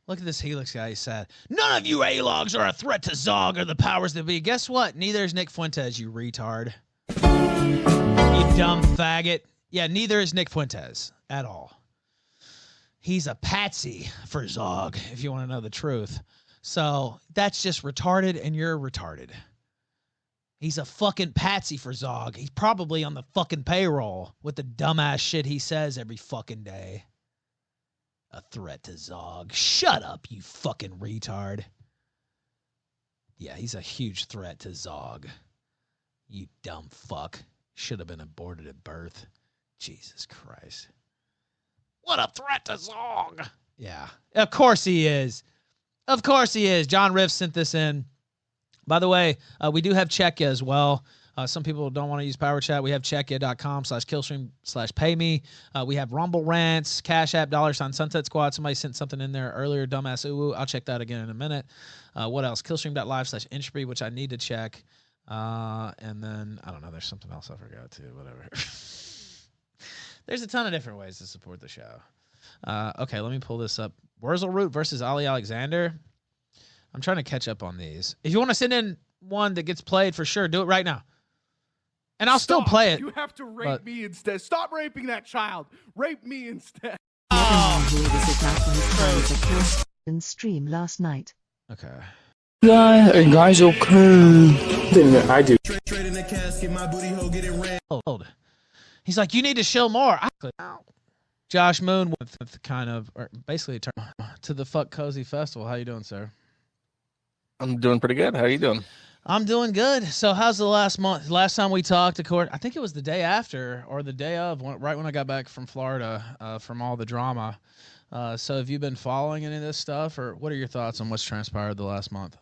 Look at this Helix guy. He said, none of you A-logs are a threat to Zog or the powers that be. Guess what? Neither is Nick Fuentes, you retard. You dumb faggot. Yeah, neither is Nick Fuentes at all. He's a patsy for Zog, if you want to know the truth. So that's just retarded, and you're retarded. He's a fucking patsy for Zog. He's probably on the fucking payroll with the dumbass shit he says every fucking day. A threat to Zog. Shut up, you fucking retard. Yeah, he's a huge threat to Zog. You dumb fuck. Should have been aborted at birth. Jesus Christ. What a threat to Zog. Yeah, of course he is. Of course he is. John Riff sent this in. By the way, we do have Czechia as well. Some people don't want to use Power Chat. We have Czechia.com/Killstream/pay-me. We have Rumble Rants, Cash App, $ Sunset Squad. Somebody sent something in there earlier, dumbass. Ooh, I'll check that again in a minute. What else? Killstream.live/Inchbreed, which I need to check. And then, I don't know, there's something else I forgot too. Whatever. There's a ton of different ways to support the show. Okay, let me pull this up. Wurzelroot versus Ali Alexander. I'm trying to catch up on these. If you want to send in one that gets played, for sure, do it right now. And I'll still play it. You have to rape me instead. Stop raping that child. Rape me instead. Stream last night. Okay. Guys, okay. I do. Hold. He's like, you need to show more. Josh Moon with kind of, or basically, to the Fuck Cozy Festival. How you doing, sir? I'm doing pretty good. How are you doing? I'm doing good. So how's the last month? Last time we talked, of course, I think it was the day after or the day of, right when I got back from Florida, from all the drama. So have you been following any of this stuff, or what are your thoughts on what's transpired the last month?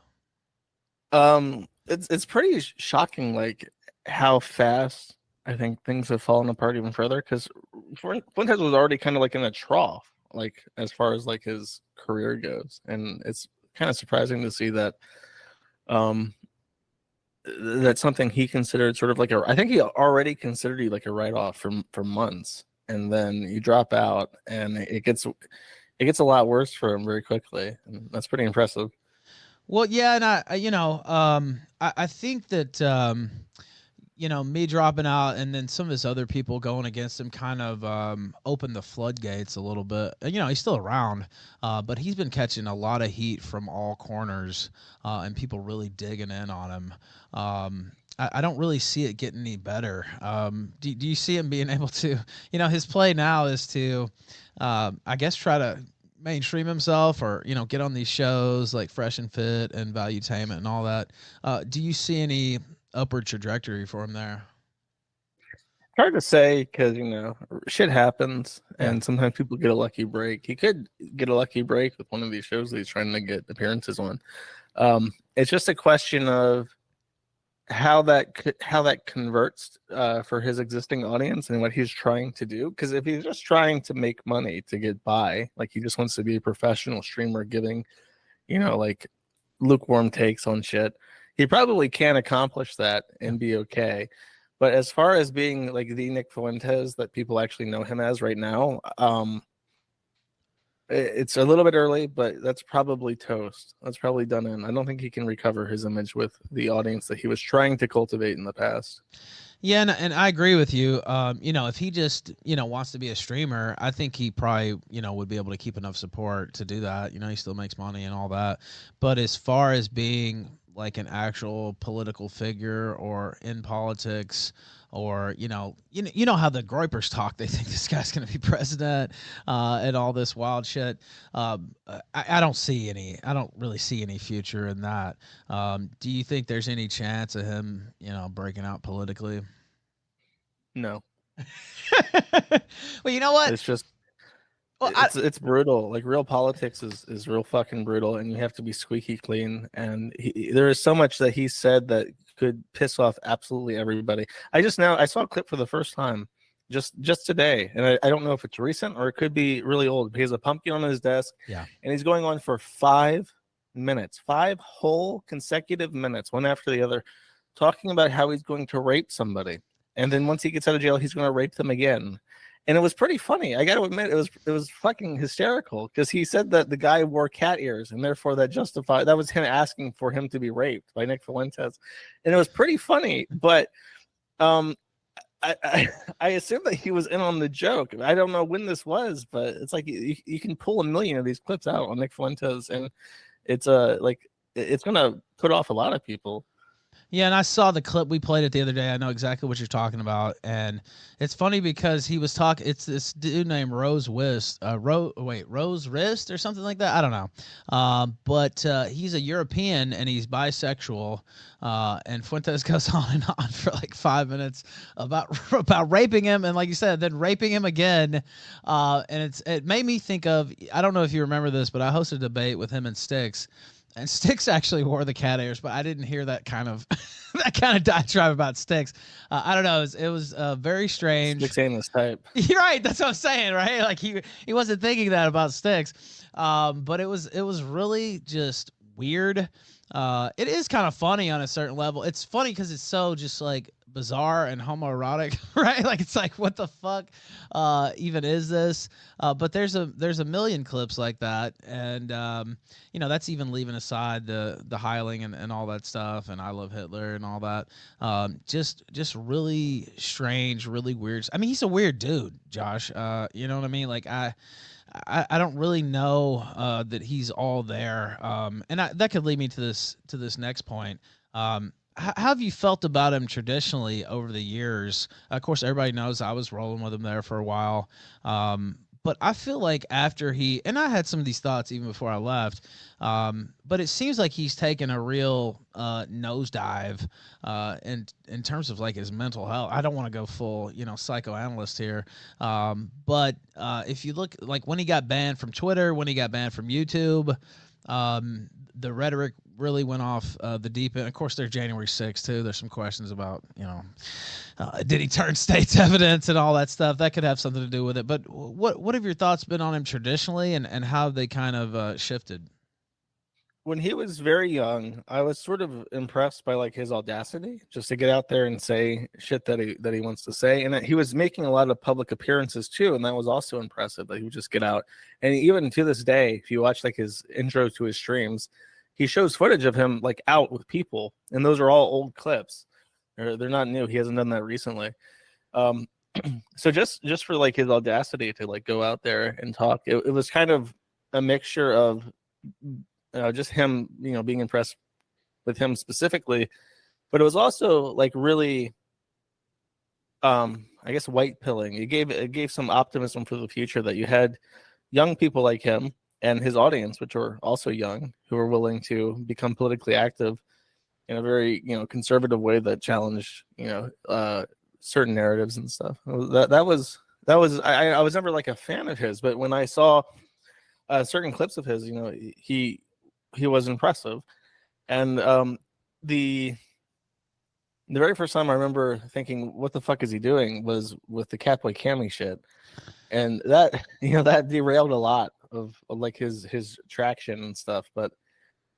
It's pretty shocking, like how fast I think things have fallen apart even further. Because Fuentes was already kind of like in a trough, like as far as like his career goes, and it's kind of surprising to see that. That's something he considered sort of like I think he already considered you like a write-off for months, and then you drop out, and it gets a lot worse for him very quickly, and that's pretty impressive. Well, yeah, and I think that me dropping out and then some of his other people going against him kind of opened the floodgates a little bit. He's still around, but he's been catching a lot of heat from all corners, and people really digging in on him. I don't really see it getting any better. Do you see him being able to, his play now is to, I guess, try to mainstream himself or, get on these shows like Fresh and Fit and Valuetainment and all that. Do you see any upward trajectory for him there? Hard to say because shit happens, and sometimes people get a lucky break. He could get a lucky break with one of these shows that he's trying to get appearances on. It's just a question of how that converts for his existing audience and what he's trying to do. Because if he's just trying to make money to get by, like he just wants to be a professional streamer giving, like lukewarm takes on shit, he probably can accomplish that and be okay. But as far as being like the Nick Fuentes that people actually know him as right now, it's a little bit early, but that's probably toast. That's probably done in. I don't think he can recover his image with the audience that he was trying to cultivate in the past. Yeah, and I agree with you. If he just, wants to be a streamer, I think he probably, would be able to keep enough support to do that. He still makes money and all that. But as far as being like an actual political figure or in politics, or you know how the Groypers talk, they think this guy's going to be president and all this wild shit. I don't really see any future in that. Do you think there's any chance of him breaking out politically? No. Well, you know what, it's just it's brutal. Like real politics is real fucking brutal, and you have to be squeaky clean. And there is so much that he said that could piss off absolutely everybody. I saw a clip for the first time just today, and I don't know if it's recent or it could be really old. He has a pumpkin on his desk, and he's going on for 5 minutes, 5 whole consecutive minutes, one after the other, talking about how he's going to rape somebody, and then once he gets out of jail, he's going to rape them again. And it was pretty funny. I got to admit, it was fucking hysterical because he said that the guy wore cat ears, and therefore that was him asking for him to be raped by Nick Fuentes, and it was pretty funny. But I assume that he was in on the joke. I don't know when this was, but it's like you can pull a million of these clips out on Nick Fuentes, and it's it's gonna put off a lot of people. Yeah, and I saw the clip. We played it the other day. I know exactly what you're talking about, and it's funny because he was talking. It's this dude named Rose Wrist, Rose Wrist or something like that. I don't know, but he's a European and he's bisexual. And Fuentes goes on and on for like 5 minutes about raping him, and like you said, then raping him again. And it made me think of, I don't know if you remember this, but I hosted a debate with him and Styx. And Styx actually wore the cat ears, but I didn't hear that kind of diatribe about Styx. I don't know. It was very strange. Styx ain't this type. You're right. That's what I'm saying, right? Like he wasn't thinking that about Styx. But it was really just weird. It is kind of funny on a certain level. It's funny because it's so just like bizarre and homoerotic, right? Like it's like, what the fuck even is this? But there's a million clips like that, and that's even leaving aside the heiling and all that stuff, and I Love Hitler and all that. Just really strange, really weird. I mean, he's a weird dude, Josh. You know what I mean? Like I don't really know that he's all there, and that could lead me to this next point. How have you felt about him traditionally over the years? Of course, everybody knows I was rolling with him there for a while, but I feel like after and I had some of these thoughts even before I left, but it seems like he's taken a real nosedive in terms of like his mental health. I don't want to go full psychoanalyst here, but if you look like when he got banned from Twitter, when he got banned from YouTube, the rhetoric really went off the deep end. Of course, there's January 6th too. There's some questions about, did he turn state's evidence and all that stuff? That could have something to do with it. But what have your thoughts been on him traditionally, and how they kind of shifted? When he was very young, I was sort of impressed by like his audacity just to get out there and say shit that he wants to say. And he was making a lot of public appearances too, and that was also impressive that he would just get out. And even to this day, if you watch like his intro to his streams, he shows footage of him like out with people, and those are all old clips. They're not new. He hasn't done that recently. So just for like his audacity to like go out there and talk, it was kind of a mixture of just him, being impressed with him specifically, but it was also like really, I guess, white pilling. It gave some optimism for the future that you had young people like him and his audience, which were also young, who were willing to become politically active in a very, conservative way that challenged, certain narratives and stuff. I was never like a fan of his, but when I saw certain clips of his, he was impressive. And the very first time I remember thinking, what the fuck is he doing, was with the Catboy Cammy shit. And that, that derailed a lot of like his traction and stuff. But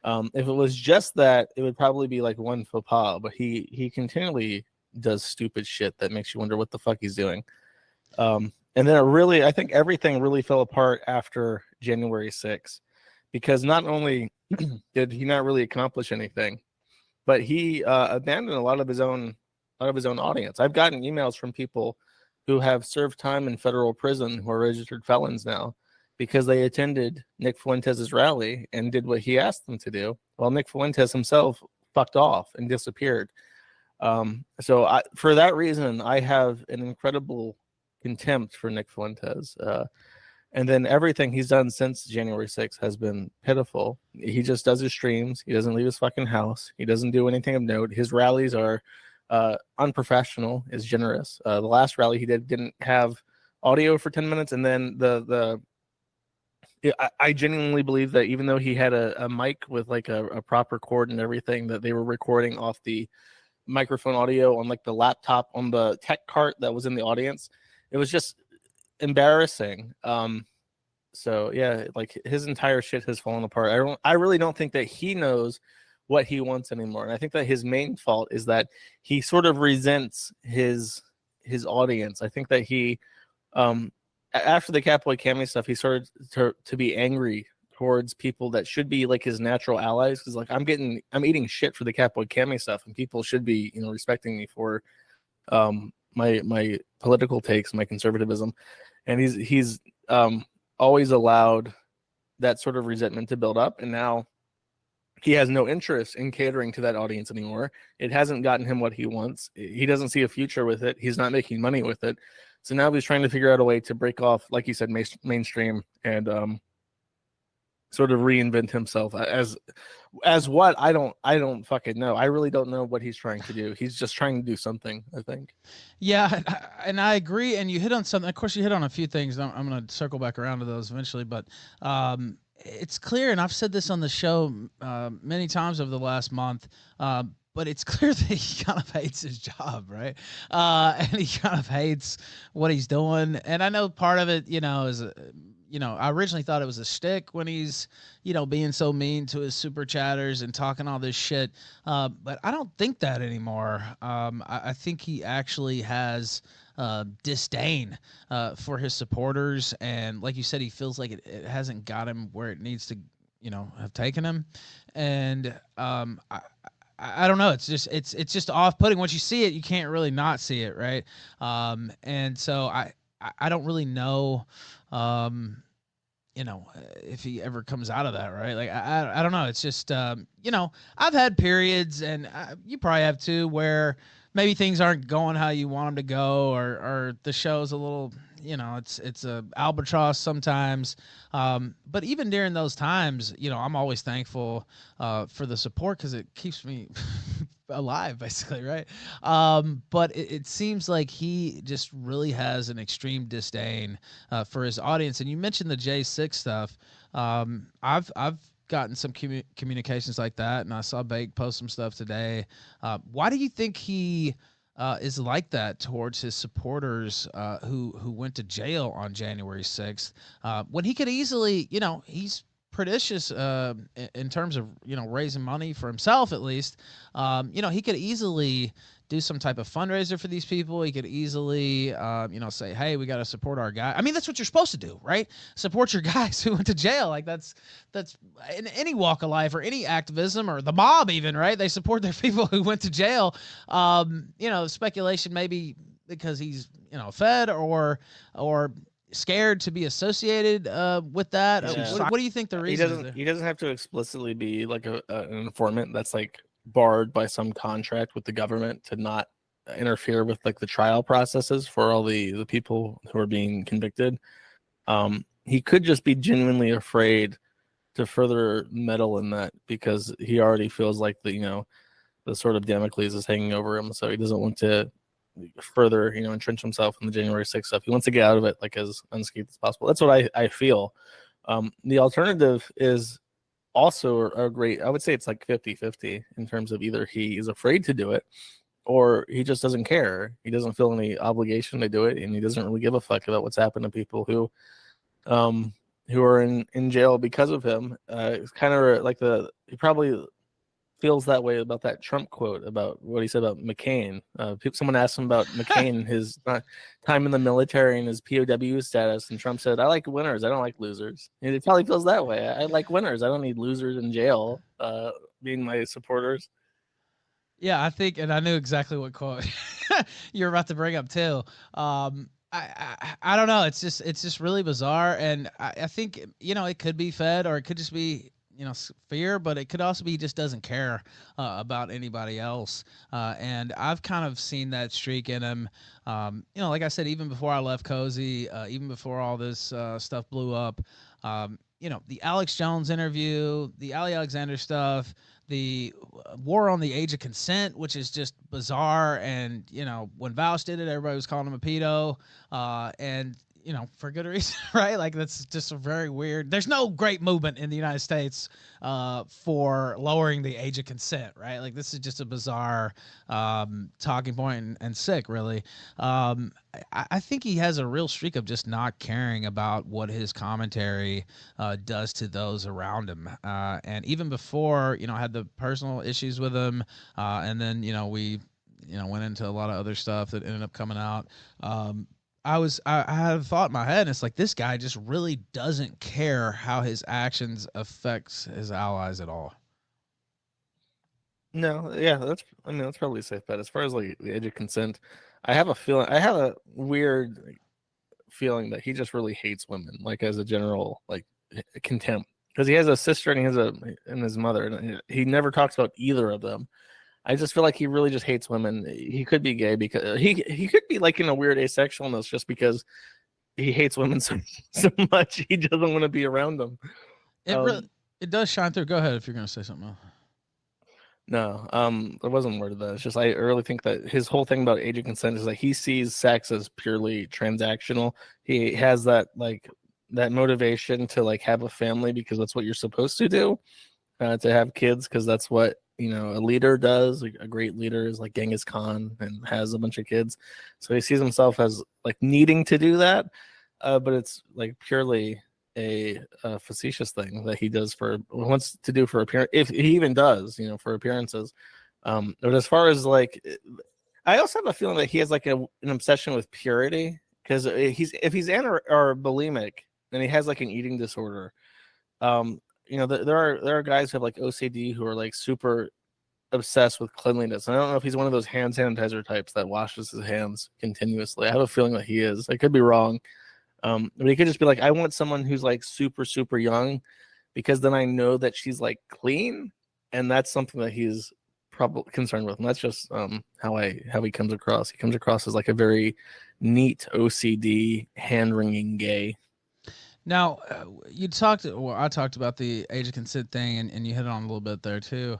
if it was just that, it would probably be like one faux pas. But he continually does stupid shit that makes you wonder what the fuck he's doing. And then I think everything really fell apart after January 6th, because not only did he not really accomplish anything, but he abandoned a lot of his own audience. I've gotten emails from people who have served time in federal prison who are registered felons now because they attended Nick Fuentes' rally and did what he asked them to do, while Nick Fuentes himself fucked off and disappeared. So for that reason, I have an incredible contempt for Nick Fuentes. And then everything he's done since January 6th has been pitiful. He just does his streams. He doesn't leave his fucking house. He doesn't do anything of note. His rallies are unprofessional, is generous. The last rally he didn't have audio for 10 minutes. And then I genuinely believe that even though he had a mic with like a proper cord and everything, that they were recording off the microphone audio on like the laptop on the tech cart that was in the audience. It was just embarrassing. So yeah, like his entire shit has fallen apart. I really don't think that he knows what he wants anymore. And I think that his main fault is that he sort of resents his audience. I think that he After the Catboy Cammy stuff, he started to be angry towards people that should be like his natural allies, because like I'm eating shit for the Catboy Cammy stuff, and people should be respecting me for my political takes, my conservatism, and he's always allowed that sort of resentment to build up, and now he has no interest in catering to that audience anymore. It hasn't gotten him what he wants. He doesn't see a future with it. He's not making money with it. So now he's trying to figure out a way to break off, like you said, mainstream, and sort of reinvent himself as what I don't fucking know. I really don't know what he's trying to do. He's just trying to do something, I think. Yeah, and I agree. And you hit on something. Of course, you hit on a few things. I'm going to circle back around to those eventually. But it's clear, and I've said this on the show many times over the last month, but it's clear that he kind of hates his job, right? And he kind of hates what he's doing. And I know part of it, is I originally thought it was a shtick when he's, being so mean to his super chatters and talking all this shit. But I don't think that anymore. I think he actually has disdain for his supporters. And like you said, he feels like it hasn't got him where it needs to, have taken him. And I don't know. It's just off-putting. Once you see it, you can't really not see it, right? And so I don't really know, if he ever comes out of that, right? Like I don't know. It's just I've had periods, and you probably have too, where maybe things aren't going how you want them to go, or the show's a little, it's a albatross sometimes. But even during those times, I'm always thankful for the support, because it keeps me alive, basically, right? But it seems like he just really has an extreme disdain for his audience. And you mentioned the J6 stuff. I've gotten some communications like that, and I saw Bake post some stuff today. Why do you think he is like that towards his supporters who went to jail on January 6th, when he could easily, he's prodigious in terms of raising money for himself, at least. He could easily do some type of fundraiser for these people. He could easily say, hey, we got to support our guy. I mean, that's what you're supposed to do, right? Support your guys who went to jail. Like that's in any walk of life or any activism, or the mob even, right? They support their people who went to jail. Speculation maybe because he's fed or scared to be associated with that. What do you think the reason is? He doesn't have to explicitly be like an informant that's like barred by some contract with the government to not interfere with like the trial processes for all the people who are being convicted. He could just be genuinely afraid to further meddle in that, because he already feels like the sort of Damocles is hanging over him, so he doesn't want to further entrench himself in the January 6th stuff. He wants to get out of it like as unscathed as possible. That's what I feel. The alternative is also a great, I would say it's like 50-50 in terms of either he is afraid to do it, or he just doesn't care. He doesn't feel any obligation to do it, and he doesn't really give a fuck about what's happened to people who are in jail because of him. It's kind of like he probably feels that way about that Trump quote about what he said about McCain. Someone asked him about McCain, his time in the military and his POW status, and Trump said, I like winners, I don't like losers. And it probably feels that way. I like winners. I don't need losers in jail being my supporters. Yeah, I think, and I knew exactly what quote you're about to bring up too. I don't know. It's just really bizarre, and I think it could be fed, or it could just be fear, but it could also be he just doesn't care about anybody else. And I've kind of seen that streak in him. Like I said, even before I left Cozy, even before all this stuff blew up, the Alex Jones interview, the Ali Alexander stuff, the war on the age of consent, which is just bizarre. And, when Vouch did it, everybody was calling him a pedo. And for good reason, right? Like, that's just a very weird. There's no great movement in the United States for lowering the age of consent, right? Like, this is just a bizarre talking point and sick, really. I think he has a real streak of just not caring about what his commentary does to those around him. And even before, I had the personal issues with him, and then, we went into a lot of other stuff that ended up coming out. I had a thought in my head, and it's like this guy just really doesn't care how his actions affects his allies at all. No, yeah, that's probably a safe bet. As far as like the age of consent, I have a weird feeling that he just really hates women, like as a general like contempt, because he has a sister and his mother, and he never talks about either of them. I just feel like he really just hates women. He could be gay because he could be like in a weird asexualness just because he hates women so much he doesn't want to be around them. It does shine through. Go ahead if you're gonna say something else. No, there wasn't word of that. It's just I really think that his whole thing about age of consent is like he sees sex as purely transactional. He has that motivation to like have a family because that's what you're supposed to do, to have kids because that's what a leader does. Like, a great leader is like Genghis Khan and has a bunch of kids, so he sees himself as like needing to do that, but it's like purely a facetious thing that he wants to do for appearance, if he even does, for appearances. But as far as like, I also have a feeling that he has like an obsession with purity because if he's or bulimic and he has like an eating disorder, there are guys who have like OCD who are like super obsessed with cleanliness. And I don't know if he's one of those hand sanitizer types that washes his hands continuously. I have a feeling that he is. I could be wrong. But he could just be like, I want someone who's like super, super young because then I know that she's like clean. And that's something that he's probably concerned with. And that's just how he comes across. He comes across as like a very neat OCD, hand-wringing gay. Now, I talked about the age of consent thing, and you hit on a little bit there too.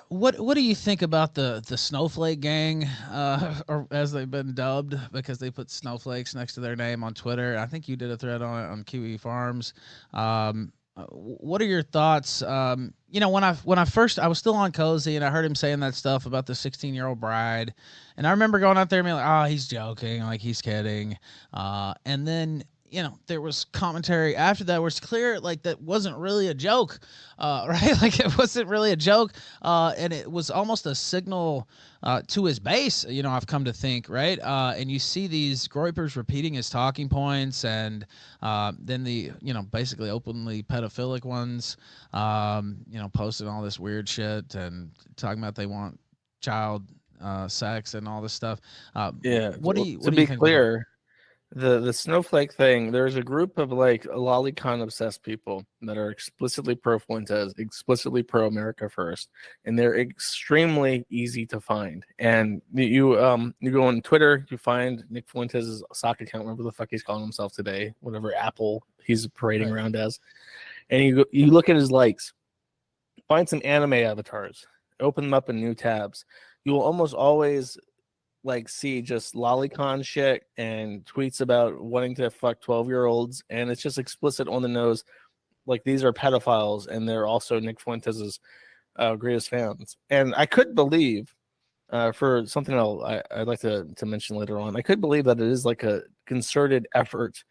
What do you think about the snowflake gang, or as they've been dubbed, because they put snowflakes next to their name on Twitter? I think you did a thread on it on Kiwi Farms. What are your thoughts? When I first I was still on Cozy and I heard him saying that stuff about the 16-year-old bride, and I remember going out there and being like, oh, he's joking, like he's kidding, and then there was commentary after that where it's clear like that wasn't really a joke, right? Like it wasn't really a joke, and it was almost a signal to his base. I've come to think, right? And you see these groypers repeating his talking points, and then the basically openly pedophilic ones, posting all this weird shit and talking about they want child sex and all this stuff. Yeah. What do you to be think clear? The snowflake thing, there's a group of like lolicon obsessed people that are explicitly pro Fuentes, explicitly pro America First, and they're extremely easy to find. And you go on Twitter, you find Nick Fuentes' sock account, whatever the fuck he's calling himself today, whatever Apple he's parading around as, and you look at his likes, find some anime avatars, open them up in new tabs. You will almost always like see just lolicon shit and tweets about wanting to fuck 12-year-olds, and it's just explicit on the nose, like these are pedophiles and they're also Nick Fuentes' greatest fans. And I could believe, for something I'd like to mention later on, I could believe that it is like a concerted effort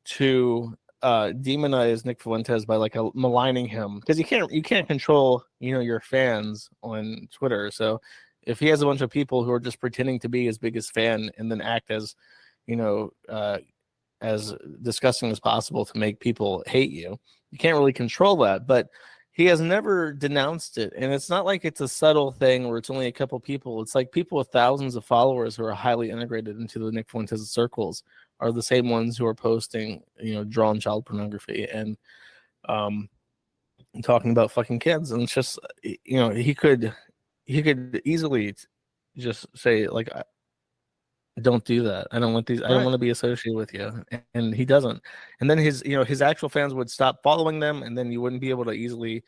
to demonize Nick Fuentes by like maligning him, because you can't control your fans on Twitter. So if he has a bunch of people who are just pretending to be his biggest fan and then act as, as disgusting as possible to make people hate you, you can't really control that. But he has never denounced it. And it's not like it's a subtle thing where it's only a couple people. It's like people with thousands of followers who are highly integrated into the Nick Fuentes circles are the same ones who are posting, drawn child pornography and talking about fucking kids. And it's just, he could easily just say like, don't do that. I don't want these. I don't want to be associated with you. And he doesn't. And then his actual fans would stop following them, and then you wouldn't be able to easily,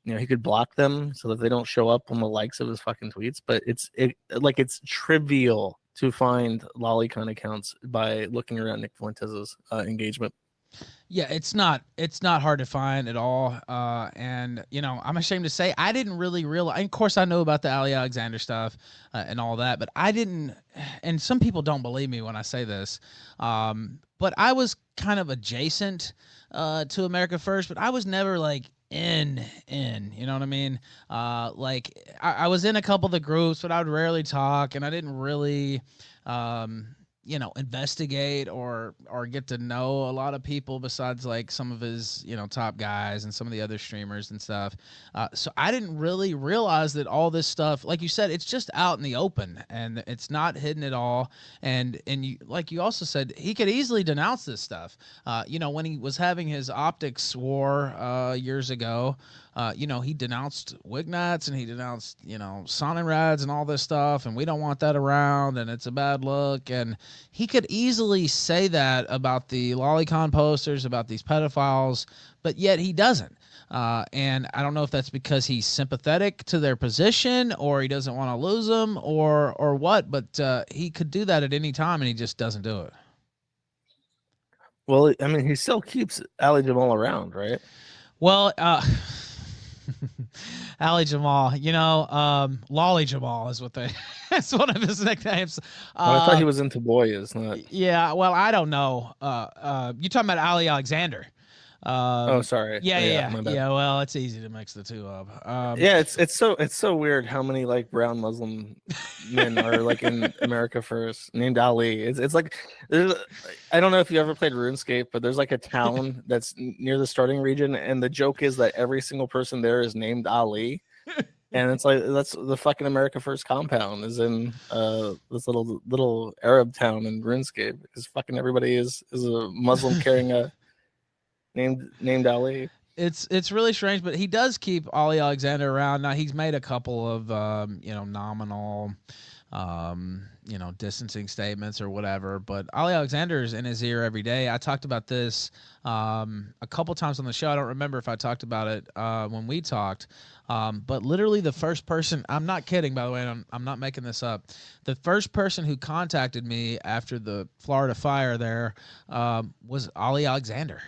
he could block them so that they don't show up on the likes of his fucking tweets. But it's trivial to find lolicon accounts by looking around Nick Fuentes' engagement. Yeah, it's not hard to find at all. And I'm ashamed to say I didn't really realize. Of course, I know about the Ali Alexander stuff and all that, but I didn't. And some people don't believe me when I say this, but I was kind of adjacent to America First, but I was never like in. You know what I mean? I was in a couple of the groups, but I would rarely talk, and I didn't really. investigate or get to know a lot of people besides like some of his top guys and some of the other streamers and stuff. So I didn't really realize that all this stuff, like you said, it's just out in the open and it's not hidden at all. And you, like you also said, he could easily denounce this stuff. When he was having his optics war years ago, he denounced Wignats and he denounced, Sonnenrads and all this stuff, and we don't want that around, and it's a bad look. And he could easily say that about the lolicon posters, about these pedophiles, but yet he doesn't. And I don't know if that's because he's sympathetic to their position or he doesn't want to lose them or what, but he could do that at any time and he just doesn't do it. Well, I mean, he still keeps Ali Jamal around, right? Well, Ali Jamal, Lolly Jamal is what that's one of his nicknames. I thought he was into boys, not. Yeah, well, I don't know. You talking about Ali Alexander? Oh, sorry. Yeah. Well, it's easy to mix the two up. It's so weird how many like brown Muslim men are like in America first named Ali. It's like I don't know if you ever played RuneScape, but there's like a town that's near the starting region, and the joke is that every single person there is named Ali. And it's like that's the fucking America First compound is in this little Arab town in RuneScape because fucking everybody is a Muslim carrying a named Ali. It's really strange, but he does keep Ali Alexander around. Now he's made a couple of nominal distancing statements or whatever, but Ali Alexander's in his ear every day. I talked about this a couple times on the show. I don't remember if I talked about it when we talked, but literally the first person, I'm not kidding, by the way, I'm not making this up, the first person who contacted me after the Florida fire there was Ali Alexander.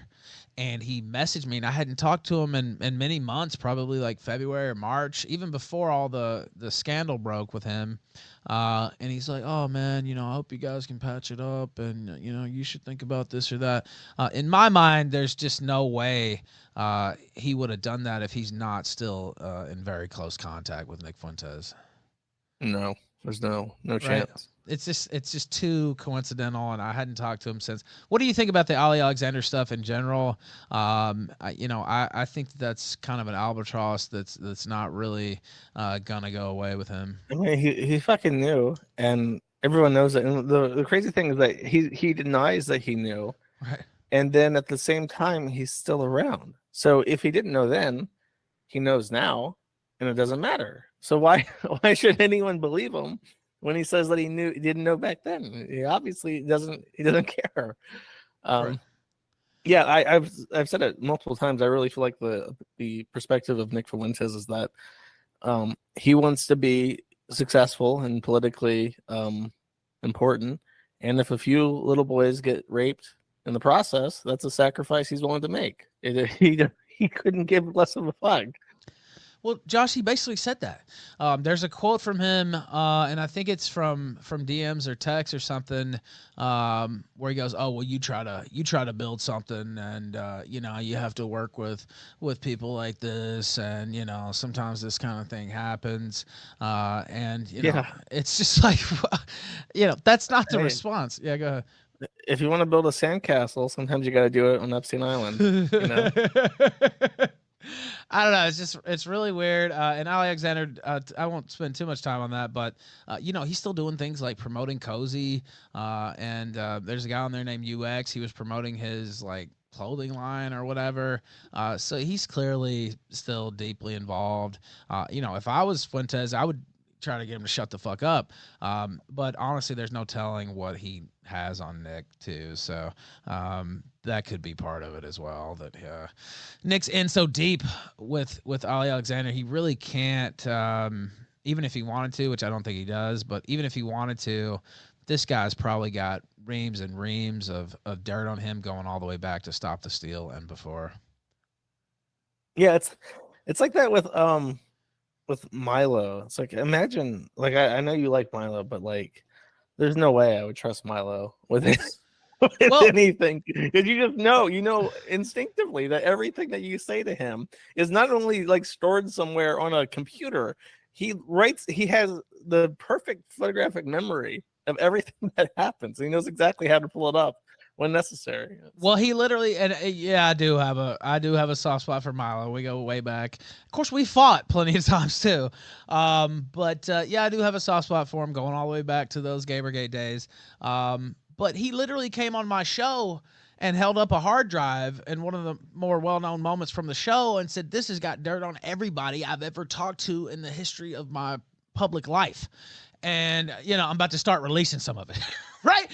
And he messaged me, and I hadn't talked to him in many months, probably like February or March, even before all the scandal broke with him. And he's like, oh, man, I hope you guys can patch it up, and, you should think about this or that. In my mind, there's just no way he would have done that if he's not still in very close contact with Nick Fuentes. No, there's no chance. Right? It's just too coincidental, and I hadn't talked to him since. What do you think about the Ali Alexander stuff in general? I think that's kind of an albatross that's not really gonna go away with him. I mean, he fucking knew, and everyone knows it. And the crazy thing is that he denies that he knew, right? And then at the same time, he's still around. So if he didn't know then, he knows now, and it doesn't matter. So why should anyone believe him when he says that he didn't know back then? He obviously doesn't care. Right. Yeah, I've said it multiple times. I really feel like the perspective of Nick Fuentes is that he wants to be successful and politically important, and if a few little boys get raped in the process, that's a sacrifice he's willing to make. He couldn't give less of a fuck. Well, Josh, he basically said that. There's a quote from him, and I think it's from DMs or text or something, where he goes, "Oh, well, you try to build something, and you have to work with people like this, and sometimes this kind of thing happens, and it's just like, that's not the response." Yeah, go ahead. If you want to build a sandcastle, sometimes you got to do it on Epstein Island. I don't know. It's really weird. And Alexander, I won't spend too much time on that, but he's still doing things like promoting Cozy. And there's a guy on there named UX. He was promoting his like clothing line or whatever. So he's clearly still deeply involved. If I was Fuentes, I would try to get him to shut the fuck up. But honestly, there's no telling what he has on Nick too. So that could be part of it as well. That Nick's in so deep with Ali Alexander, he really can't. Even if he wanted to, which I don't think he does, but even if he wanted to, this guy's probably got reams and reams of dirt on him going all the way back to Stop the Steal and before. Yeah, it's like that with Milo. It's like, imagine, like, I know you like Milo, but like, there's no way I would trust Milo with anything. Because you just know instinctively that everything that you say to him is not only like stored somewhere on a computer. He has the perfect photographic memory of everything that happens. He knows exactly how to pull it up when necessary. Well, he literally, and yeah, I do have a soft spot for Milo. We go way back. Of course, we fought plenty of times too. But yeah, I do have a soft spot for him, going all the way back to those Gamergate days. But he literally came on my show and held up a hard drive in one of the more well-known moments from the show and said, "This has got dirt on everybody I've ever talked to in the history of my public life." And I'm about to start releasing some of it. Right.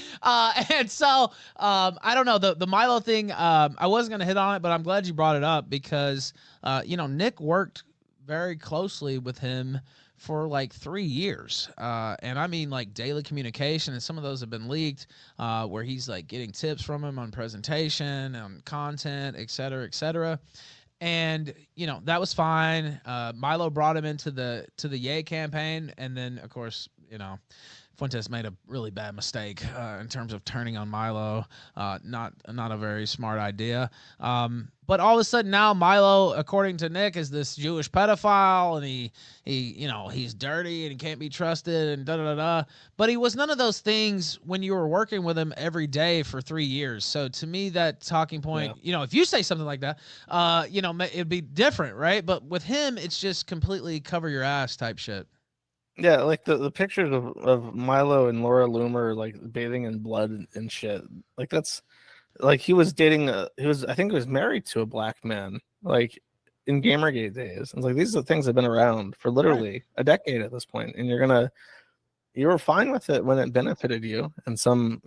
And so I don't know, the Milo thing. I wasn't going to hit on it, but I'm glad you brought it up because, Nick worked very closely with him for like 3 years. And I mean like daily communication, and some of those have been leaked, where he's like getting tips from him on presentation, on content, et cetera, et cetera. And that was fine. Milo brought him into the Yay campaign, and then of course Fuentes made a really bad mistake in terms of turning on Milo. Not a very smart idea. But all of a sudden now Milo, according to Nick, is this Jewish pedophile, and he's dirty and he can't be trusted and da da da. But he was none of those things when you were working with him every day for 3 years. So to me, that talking point, if you say something like that, it'd be different, right? But with him, it's just completely cover your ass type shit. Yeah, like the pictures of Milo and Laura Loomer like bathing in blood and shit. Like that's like he was dating I think he was married to a black man, like in Gamergate days. It's like these are the things that have been around for literally a decade at this point, and you were fine with it when it benefited you in some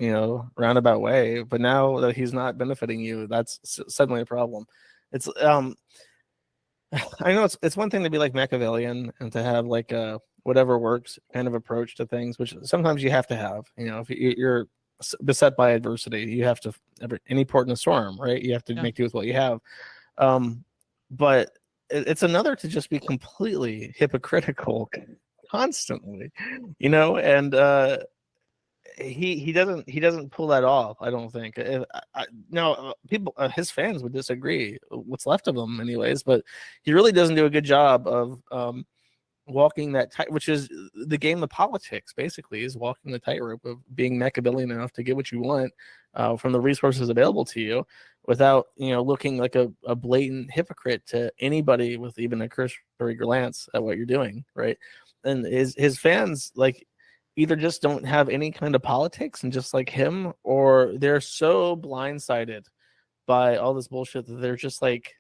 roundabout way, but now that he's not benefiting you, that's suddenly a problem. It's I know it's one thing to be like Machiavellian and to have like a whatever works kind of approach to things, which sometimes you have to have. If you're beset by adversity, you have to, any port in a storm, right? You have to make do with what you have. But it's another to just be completely hypocritical constantly, and he doesn't pull that off. I don't think. People, his fans would disagree. What's left of him, anyways. But he really doesn't do a good job of walking that tight, which is the game of politics. Basically, is walking the tightrope of being Machiavellian enough to get what you want from the resources available to you, without looking like a blatant hypocrite to anybody with even a cursory glance at what you're doing, right? And his fans like either just don't have any kind of politics and just like him, or they're so blindsided by all this bullshit that they're just like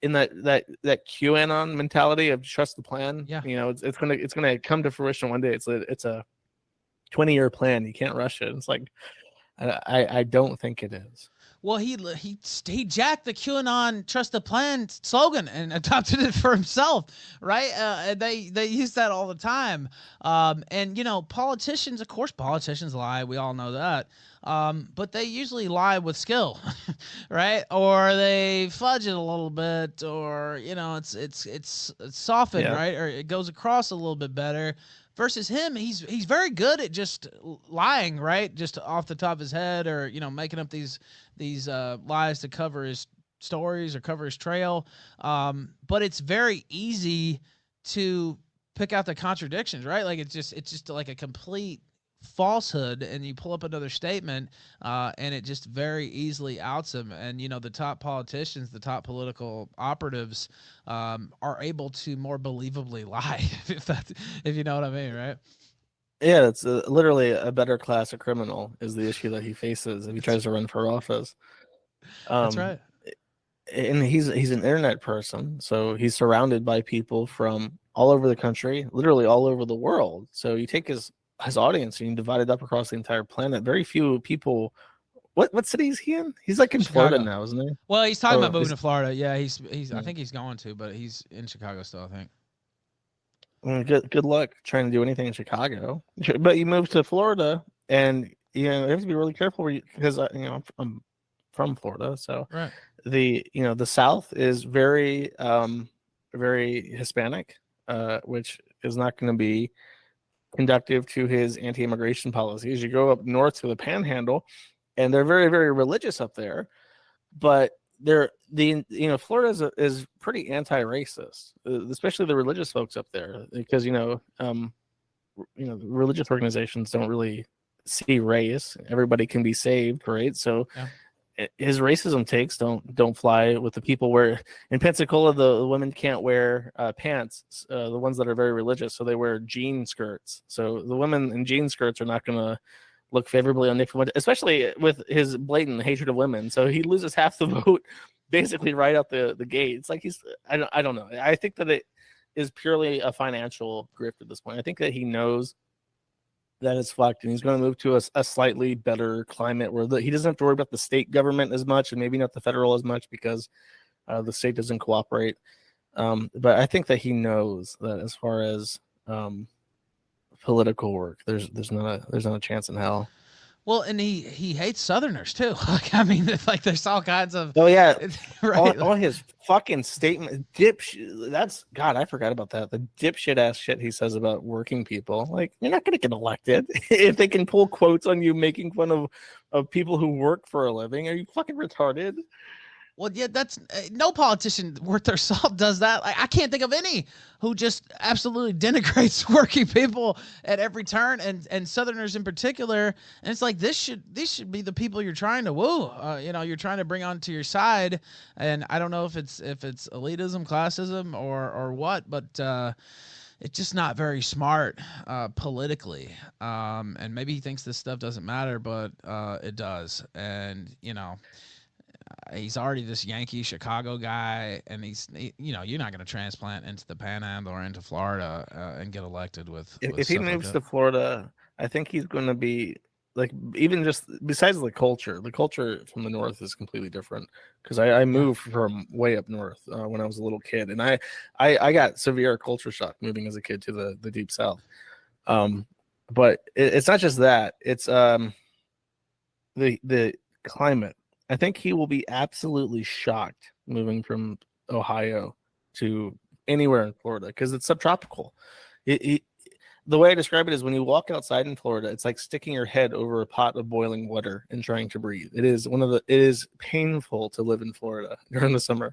in that QAnon mentality of trust the plan. Yeah. It's gonna come to fruition one day. It's a 20-year plan. You can't rush it. It's like I don't think it is. Well, he jacked the QAnon trust the plan slogan and adopted it for himself, right? They use that all the time. And politicians, of course, politicians lie. We all know that. But they usually lie with skill, right? Or they fudge it a little bit, or it's softened, right? Or it goes across a little bit better. Versus him, he's very good at just lying, right? Just off the top of his head, or making up these lies to cover his stories or cover his trail. But it's very easy to pick out the contradictions, right? Like it's just like a complete falsehood, and you pull up another statement, and it just very easily outs him. And the top politicians, the top political operatives, are able to more believably lie, if you know what I mean, right? Yeah, it's literally a better class of criminal is the issue that he faces if he tries to run for office. That's right. And he's an internet person, so he's surrounded by people from all over the country, literally all over the world. So you take his audience and you divide it up across the entire planet. Very few people. What city is he in? He's like in Chicago. Florida now, isn't he? Well, he's talking about moving to Florida. Yeah, he's I think he's going to, but he's in Chicago still, I think. Good luck trying to do anything in Chicago. But you move to Florida, and you have to be really careful because I'm from Florida, so right. The South is very very Hispanic, which is not going to be conductive to his anti-immigration policies. You go up north to the Panhandle, and they're very, very religious up there, but Florida is pretty anti-racist, especially the religious folks up there, because the religious organizations don't really see race. Everybody can be saved, right? So his racism takes don't fly with the people where in Pensacola the women can't wear pants, the ones that are very religious, so they wear jean skirts. So the women in jean skirts are not going to look favorably on Nick Fuentes, especially with his blatant hatred of women. So he loses half the vote basically right out the gate. It's like I don't know. I think that it is purely a financial grift at this point. I think that he knows that it's fucked, and he's going to move to a slightly better climate where he doesn't have to worry about the state government as much, and maybe not the federal as much because the state doesn't cooperate. But I think that he knows that as far as political work, there's not a chance in hell. Well, and he hates Southerners too. Like, I mean, like there's all kinds of. Oh yeah, right. all his fucking statement, that's God. I forgot about that. The dipshit ass shit he says about working people. Like, you're not gonna get elected if they can pull quotes on you making fun of people who work for a living. Are you fucking retarded? Well, yeah, that's no politician worth their salt does that. I can't think of any who just absolutely denigrates working people at every turn, and Southerners in particular. And it's like these should be the people you're trying to woo. You're trying to bring onto your side. And I don't know if it's elitism, classism, or what, but it's just not very smart politically. And maybe he thinks this stuff doesn't matter, but it does. And he's already this Yankee Chicago guy, and you're not going to transplant into the Panhandle or into Florida and get elected with if he moves to Florida, I think he's going to be like, even just besides the culture from the north is completely different, because I moved from way up north when I was a little kid, and I got severe culture shock moving as a kid to the deep south. But it's not just that, it's the climate. I think he will be absolutely shocked moving from Ohio to anywhere in Florida, because it's subtropical. The way I describe it is, when you walk outside in Florida, it's like sticking your head over a pot of boiling water and trying to breathe. It is painful to live in Florida during the summer.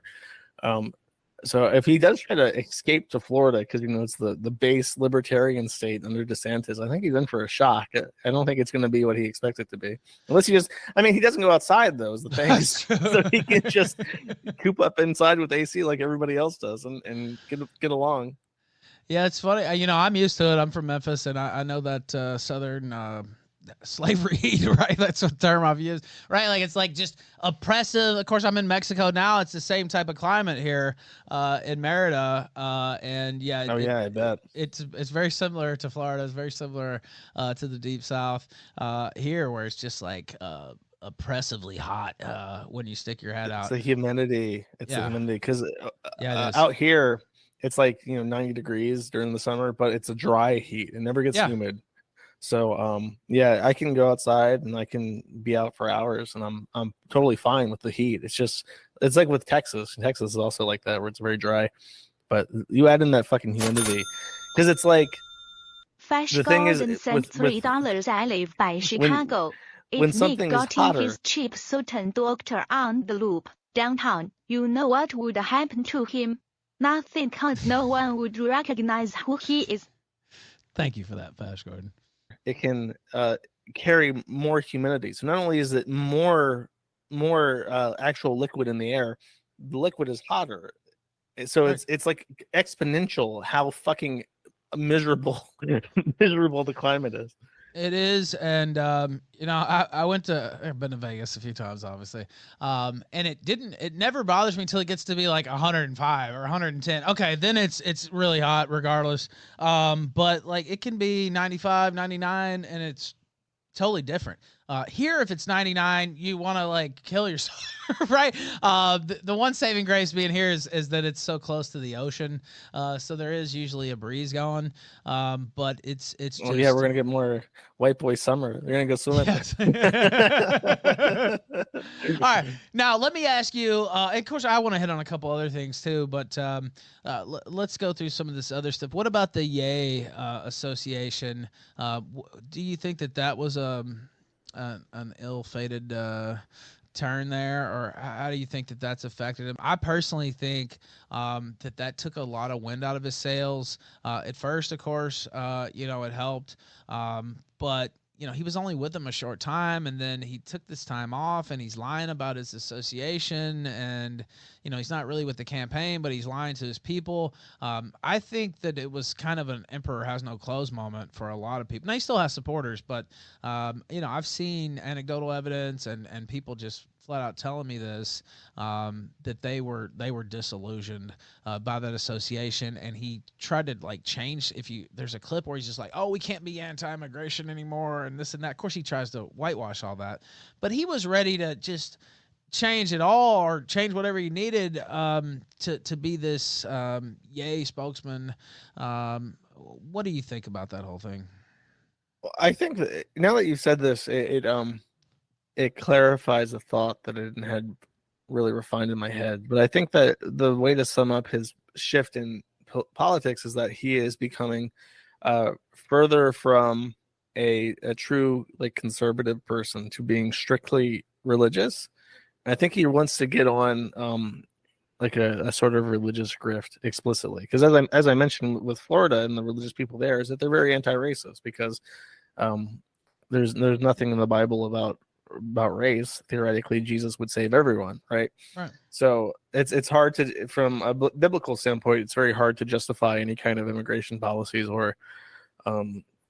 So if he does try to escape to Florida, because it's the base libertarian state under DeSantis, I think he's in for a shock. I don't think it's going to be what he expects it to be, unless he doesn't go outside though, is the thing. So he can just coop up inside with AC like everybody else does and get along. Yeah, it's funny. I'm used to it. I'm from Memphis, and I know that Southern slavery heat, right? That's what term I've used, right? Like, it's like just oppressive. Of course, I'm in Mexico now. It's the same type of climate here in Merida, and yeah. I bet it's very similar to Florida. It's very similar to the Deep South here, where it's just like oppressively hot when you stick your head out. It's the humidity. It's the humidity, because it out here it's like 90 degrees during the summer, but it's a dry heat. It never gets humid. So I can go outside and I can be out for hours, and I'm totally fine with the heat. It's like with Texas. Texas is also like that, where it's very dry. But you add in that fucking humidity, because it's like, the thing is, $3 I live by Chicago. when If something Nick is got hotter, his cheap suit and doctor on the loop downtown, you know what would happen to him? Nothing, cause no one would recognize who he is. Thank you for that, Fast Gordon. it can carry more humidity. So not only is it more actual liquid in the air, the liquid is hotter. So it's like exponential how fucking miserable the climate is. It is, and I've been to Vegas a few times, obviously, and it never bothers me until it gets to be like 105 or 110. Okay, then it's really hot regardless. But like it can be 95, 99, and it's totally different. Here, if it's 99, you want to like kill yourself, right? The one saving grace being here is that it's so close to the ocean, so there is usually a breeze going. But it's just. Oh yeah, we're gonna get more white boy summer. We're gonna go swimming. Yes. All right, now let me ask you. Of course, I want to hit on a couple other things too, but let's go through some of this other stuff. What about the Yay Association? Do you think that was an ill-fated turn there, or how do you think that that's affected him? I personally think that took a lot of wind out of his sails. At first, of course, it helped, but he was only with them a short time, and then he took this time off, and he's lying about his association, and he's not really with the campaign, but he's lying to his people. I think that it was kind of an emperor has no clothes moment for a lot of people. Now, he still has supporters, but I've seen anecdotal evidence and people just flat out telling me this, that they were disillusioned by that association, and he tried to like change. There's a clip where he's just like, oh, we can't be anti-immigration anymore and this and that. Of course, he tries to whitewash all that, but he was ready to just change it all or change whatever he needed to be this yay spokesman. What do you think about that whole thing? I think that now that you've said this, it clarifies a thought that I had really refined in my head. But I think that the way to sum up his shift in politics is that he is becoming further from a true like conservative person to being strictly religious. And I think he wants to get on like a sort of religious grift explicitly, because as I mentioned with Florida and the religious people there, is that they're very anti-racist because there's nothing in the Bible about race. Theoretically, Jesus would save everyone, right? So it's hard to, from a biblical standpoint, it's very hard to justify any kind of immigration policies or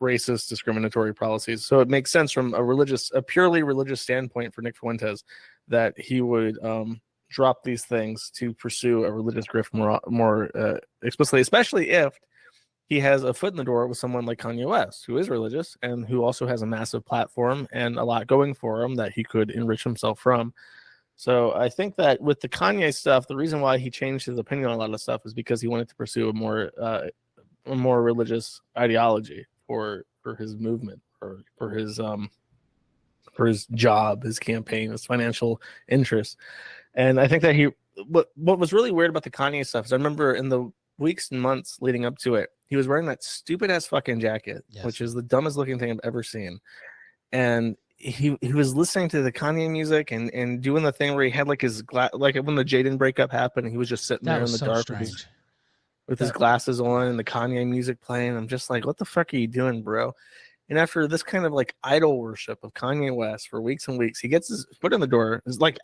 racist discriminatory policies. So it makes sense from a purely religious standpoint for Nick Fuentes that he would drop these things to pursue a religious grift more explicitly, especially if he has a foot in the door with someone like Kanye West, who is religious and who also has a massive platform and a lot going for him that he could enrich himself from. So I think that with the Kanye stuff, the reason why he changed his opinion on a lot of stuff is because he wanted to pursue a more religious ideology for his movement, or for his job, his campaign, his financial interests. And I think that what was really weird about the Kanye stuff is I remember in the weeks and months leading up to it, he was wearing that stupid ass fucking jacket, yes, which is the dumbest looking thing I've ever seen. And he was listening to the Kanye music and doing the thing where he had like his like when the Jaden breakup happened, he was just sitting there in the dark with his glasses on and the Kanye music playing. I'm just like, what the fuck are you doing, bro? And after this kind of like idol worship of Kanye West for weeks and weeks, he gets his foot in the door. It's like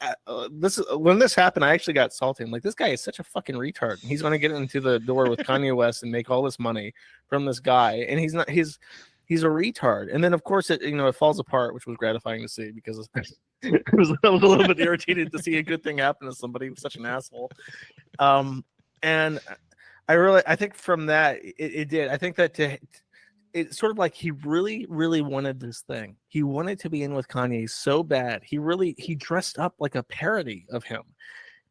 when this happened, I actually got salty. I'm like, this guy is such a fucking retard. He's going to get into the door with Kanye West and make all this money from this guy, and he's not. He's a retard. And then of course it falls apart, which was gratifying to see because I was a little bit irritated to see a good thing happen to somebody who's such an asshole. And I think from that it did. I think that it's sort of like he really, really wanted this thing. He wanted to be in with Kanye so bad. He dressed up like a parody of him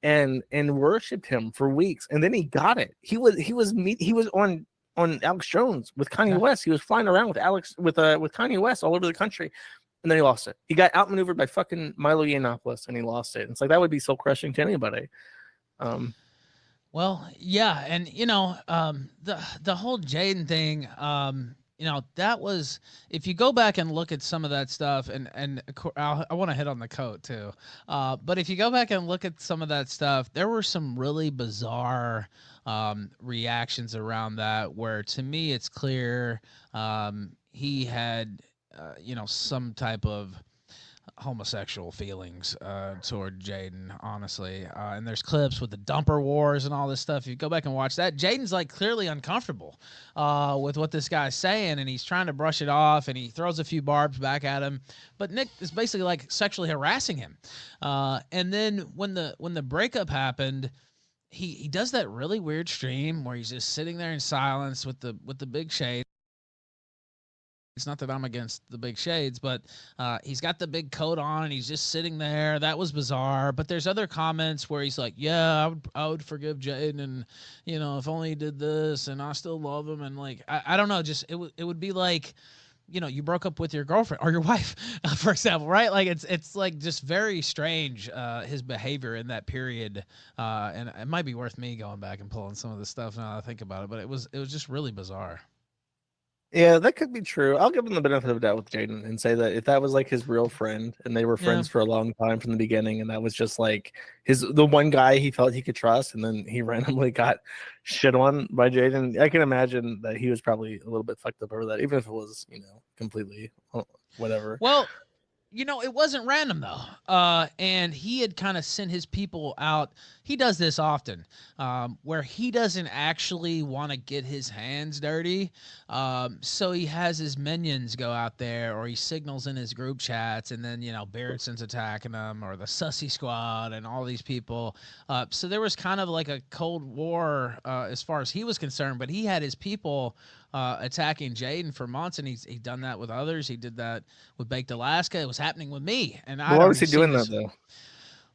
and worshipped him for weeks. And then he got it. He was on Alex Jones with Kanye West. He was flying around with Kanye West all over the country. And then he lost it. He got outmaneuvered by fucking Milo Yiannopoulos and he lost it. It's like, that would be so crushing to anybody. Well, yeah. And, the whole Jaden thing, that was, if you go back and look at some of that stuff, and I want to hit on the coat too. But if you go back and look at some of that stuff, there were some really bizarre reactions around that where, to me, it's clear he had, some type of homosexual feelings toward Jaden, honestly. And there's clips with the dumper wars and all this stuff. If you go back and watch that, Jaden's like clearly uncomfortable with what this guy's saying, and he's trying to brush it off, and he throws a few barbs back at him. But Nick is basically like sexually harassing him. And then when the breakup happened, he does that really weird stream where he's just sitting there in silence with the big shade. It's not that I'm against the big shades, but he's got the big coat on and he's just sitting there. That was bizarre. But there's other comments where he's like, yeah, I would forgive Jaden, and, if only he did this, and I still love him. And like, I don't know, just it would be like, you broke up with your girlfriend or your wife, for example, right? Like it's like just very strange, his behavior in that period. And it might be worth me going back and pulling some of this stuff now that I think about it, but it was just really bizarre. Yeah, that could be true. I'll give him the benefit of the doubt with Jaden and say that if that was like his real friend and they were friends for a long time from the beginning, and that was just like the one guy he felt he could trust, and then he randomly got shit on by Jaden, I can imagine that he was probably a little bit fucked up over that, even if it was, completely whatever. Well, it wasn't random though. And he had kind of sent his people out. He does this often, where he doesn't actually want to get his hands dirty. So he has his minions go out there, or he signals in his group chats, and then, Beardson's attacking them, or the Sussy Squad, and all these people. So there was kind of like a Cold War as far as he was concerned, but he had his people attacking Jaden for months, and he's done that with others. He did that with Baked Alaska. It was happening with me, and why was he doing that though?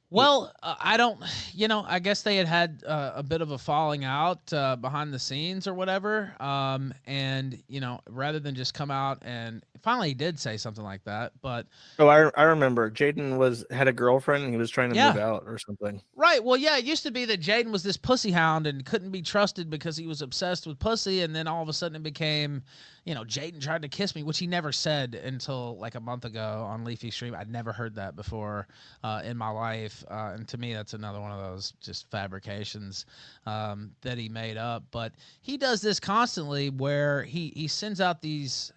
Well, I don't, I guess they had a bit of a falling out behind the scenes or whatever. And, rather than just come out, and finally he did say something like that, but. Oh, I remember Jaden had a girlfriend and he was trying to move out or something. Right. Well, yeah, it used to be that Jaden was this pussy hound and couldn't be trusted because he was obsessed with pussy. And then all of a sudden it became, Jaden tried to kiss me, which he never said until like a month ago on Leafy Stream. I'd never heard that before in my life. And to me, that's another one of those just fabrications that he made up. But he does this constantly where he sends out these,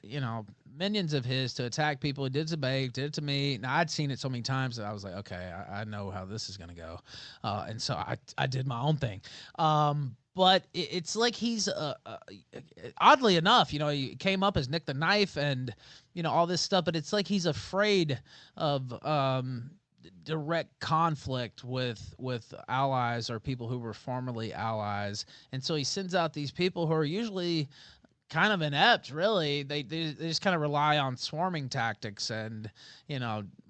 minions of his to attack people. He did it to Babe, did it to me. Now, I'd seen it so many times that I was like, okay, I know how this is going to go. And so I did my own thing. But it's like he's, oddly enough, he came up as Nick the Knife and, all this stuff, but it's like he's afraid of direct conflict with allies or people who were formerly allies. And so he sends out these people who are usually kind of inept, really. They just kind of rely on swarming tactics and,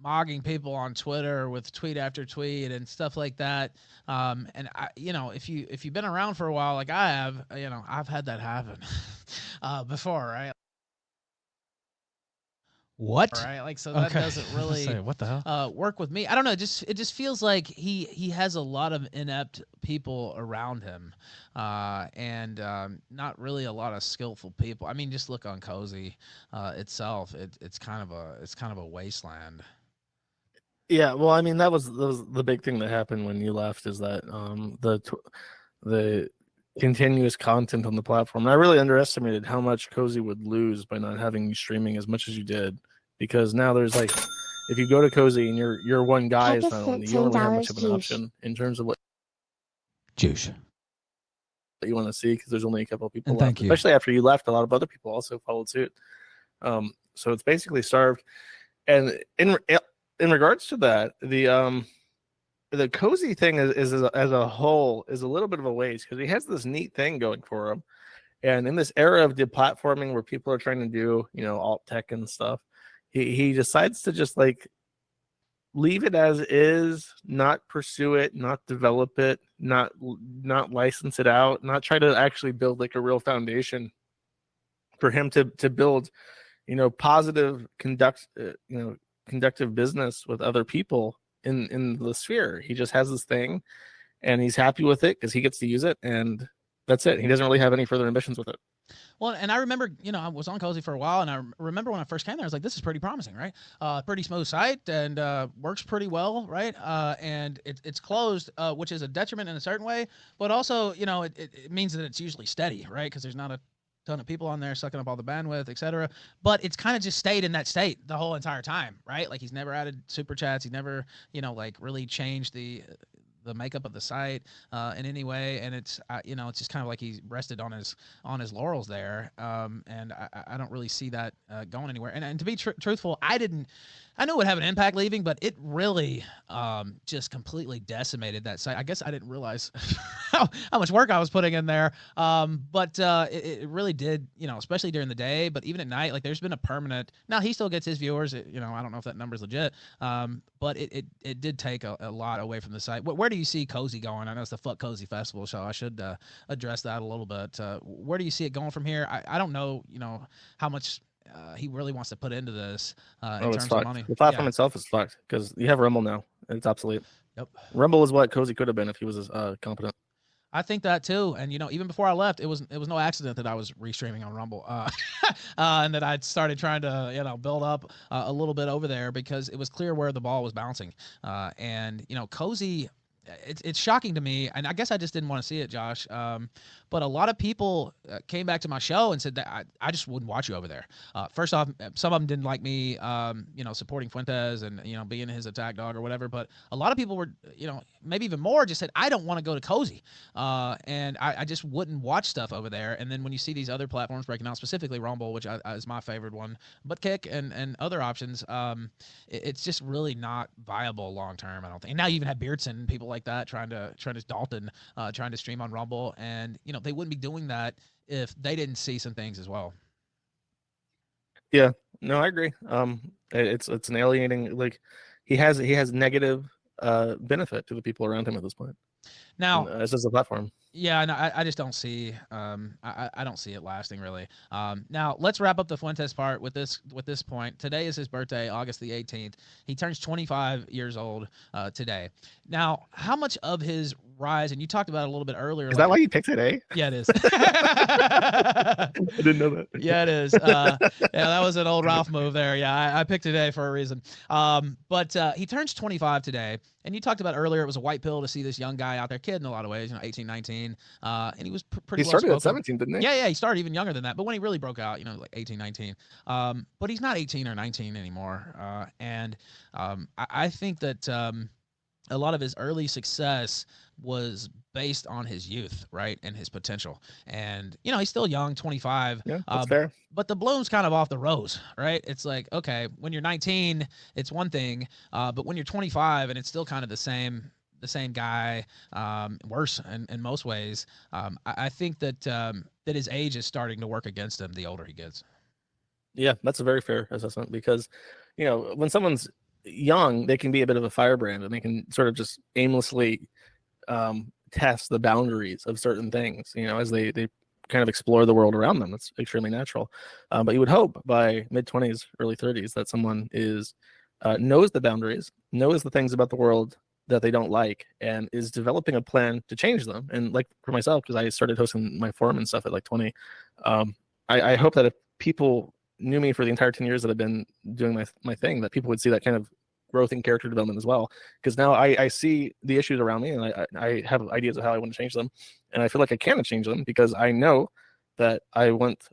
mogging people on Twitter with tweet after tweet and stuff like that. And if you've been around for a while, like I have, I've had that happen before, right? What? Right, like so that doesn't really what the hell? work with me. I don't know. It just feels like he has a lot of inept people around him, and not really a lot of skillful people. I mean, just look on Cozy itself. It's kind of a wasteland. Yeah, well, I mean that was the big thing that happened when you left is that the continuous content on the platform. And I really underestimated how much Cozy would lose by not having you streaming as much as you did, because now there's like, if you go to Cozy and your one guy is not on, you don't really have much of an option in terms of what Juice you want to see, because there's only a couple of people left. Thank you. Especially after you left, a lot of other people also followed suit. So it's basically starved. And in regards to that, the Cozy thing is as a whole is a little bit of a waste, because he has this neat thing going for him. And in this era of deplatforming where people are trying to do, alt tech and stuff, he decides to just like leave it as is, not pursue it, not develop it, not license it out, not try to actually build like a real foundation for him to build, positive conductive business with other people in the sphere. He just has this thing and he's happy with it because he gets to use it, and that's it. He doesn't really have any further ambitions with it. Well, and I remember, I was on Cozy for a while, and I remember when I first came there, I was like, this is pretty promising, right? Pretty smooth site and works pretty well, right? And it's closed, which is a detriment in a certain way, but also, it means that it's usually steady, right? Because there's not a ton of people on there sucking up all the bandwidth, etc. But it's kind of just stayed in that state the whole entire time, right? Like he's never added super chats. He never, like really changed the makeup of the site in any way, and it's it's just kind of like he's rested on his laurels there, and I don't really see that going anywhere. And to be truthful, I knew it would have an impact leaving, but it really just completely decimated that site. I guess I didn't realize how much work I was putting in there, but it really did, especially during the day, but even at night, like there's been a permanent. Now he still gets his viewers, I don't know if that number's legit, but it did take a lot away from the site. Where do you see Cozy going? I know it's the Fuck Cozy Festival, so I should address that a little bit. Where do you see it going from here? I don't know, how much he really wants to put into this in terms of money. The platform itself is fucked because you have Rumble now. It's obsolete. Yep. Rumble is what Cozy could have been if he was competent. I think that too, and even before I left, it was no accident that I was restreaming on Rumble, and that I'd started trying to build up a little bit over there because it was clear where the ball was bouncing, and Cozy. It's shocking to me, and I guess I just didn't want to see it, Josh. But a lot of people came back to my show and said that I just wouldn't watch you over there. First off, some of them didn't like me, supporting Fuentes and being his attack dog or whatever. But a lot of people were, maybe even more, just said I don't want to go to Cozy, and I just wouldn't watch stuff over there. And then when you see these other platforms breaking out, specifically Rumble, which is my favorite one, but Kick and other options, it's just really not viable long term. I don't think. And now you even have Beardson and people like that trying to Dalton trying to stream on Rumble, and they wouldn't be doing that if they didn't see some things as well. Yeah, no, I agree. It's an alienating, like he has negative benefit to the people around him at this point. Now, as a platform. Yeah, no, I just don't see I don't see it lasting really. Now let's wrap up the Fuentes part with this point. Today is his birthday, August the 18th. He turns 25 years old today. Now, how much of his rise, and you talked about it a little bit earlier. Is that why you picked today? Yeah, it is. I didn't know that. Yeah, it is. Yeah, that was an old Ralph move there. Yeah, I picked today for a reason. But he turns 25 today, and you talked about earlier it was a white pill to see this young guy out there, kid in a lot of ways, 18, 19, and he was pretty. He started at 17, didn't he? Yeah, he started even younger than that. But when he really broke out, like 18, 19. But he's not 18 or 19 anymore, and I think that a lot of his early success was based on his youth, right, and his potential. And he's still young, 25. Yeah, that's fair. But the bloom's kind of off the rose, right? It's like, okay, when you're 19, it's one thing, but when you're 25 and it's still kind of the same guy, worse in most ways. I think that that his age is starting to work against him the older he gets. Yeah, that's a very fair assessment because, when someone's young, they can be a bit of a firebrand and they can sort of just aimlessly test the boundaries of certain things, as they kind of explore the world around them. That's extremely natural. But you would hope by mid-20s, early 30s that someone knows the boundaries, knows the things about the world that they don't like, and is developing a plan to change them. And like for myself, because I started hosting my forum and stuff at like 20, I hope that if people knew me for the entire 10 years that I've been doing my thing, that people would see that kind of growth in character development as well. Because now I see the issues around me, and I have ideas of how I want to change them, and I feel like I can change them because I know that I want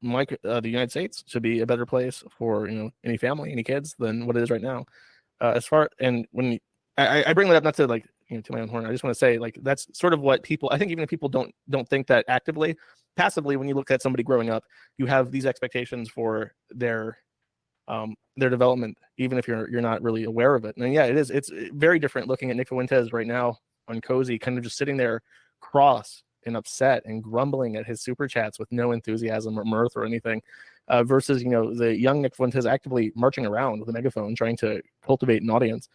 the United States to be a better place for any family, any kids than what it is right now. I bring that up not to to my own horn. I just want to say that's sort of what people, I think, even if people don't think that actively, passively, when you look at somebody growing up, you have these expectations for their development, even if you're not really aware of it. And yeah, it's very different looking at Nick Fuentes right now on Cozy, kind of just sitting there cross and upset and grumbling at his super chats with no enthusiasm or mirth or anything, versus the young Nick Fuentes actively marching around with a megaphone trying to cultivate an audience.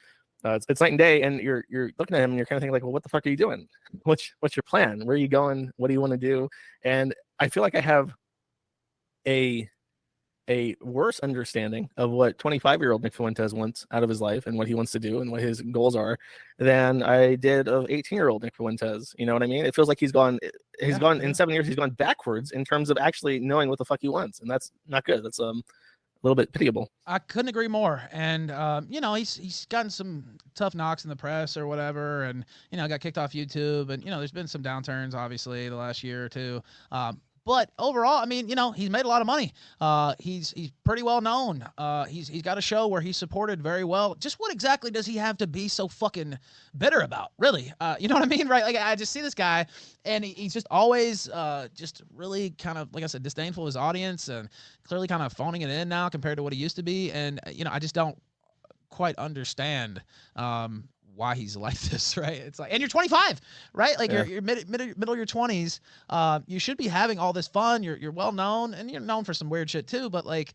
It's night and day, and you're looking at him and you're kind of thinking well, what the fuck are you doing? What's your plan? Where are you going? What do you want to do? And I feel like I have a worse understanding of what 25-year-old Nick Fuentes wants out of his life and what he wants to do and what his goals are than I did of 18-year-old Nick Fuentes. You know what I mean? It feels like he's gone in 7 years, he's gone backwards in terms of actually knowing what the fuck he wants, and that's not good. That's a little bit pitiable. I couldn't agree more. And he's gotten some tough knocks in the press or whatever, and got kicked off YouTube, and there's been some downturns obviously the last year or two. But overall, I mean, he's made a lot of money. He's pretty well known. He's got a show where he's supported very well. Just what exactly does he have to be so fucking bitter about, really? You know what I mean, right? Like, I just see this guy, and he's just always just really kind of, like I said, disdainful of his audience, and clearly kind of phoning it in now compared to what he used to be. And I just don't quite understand why he's like this, right? It's like, and you're 25, right? Like, yeah. you're middle of your 20s. You should be having all this fun. You're well known, and you're known for some weird shit too. But like,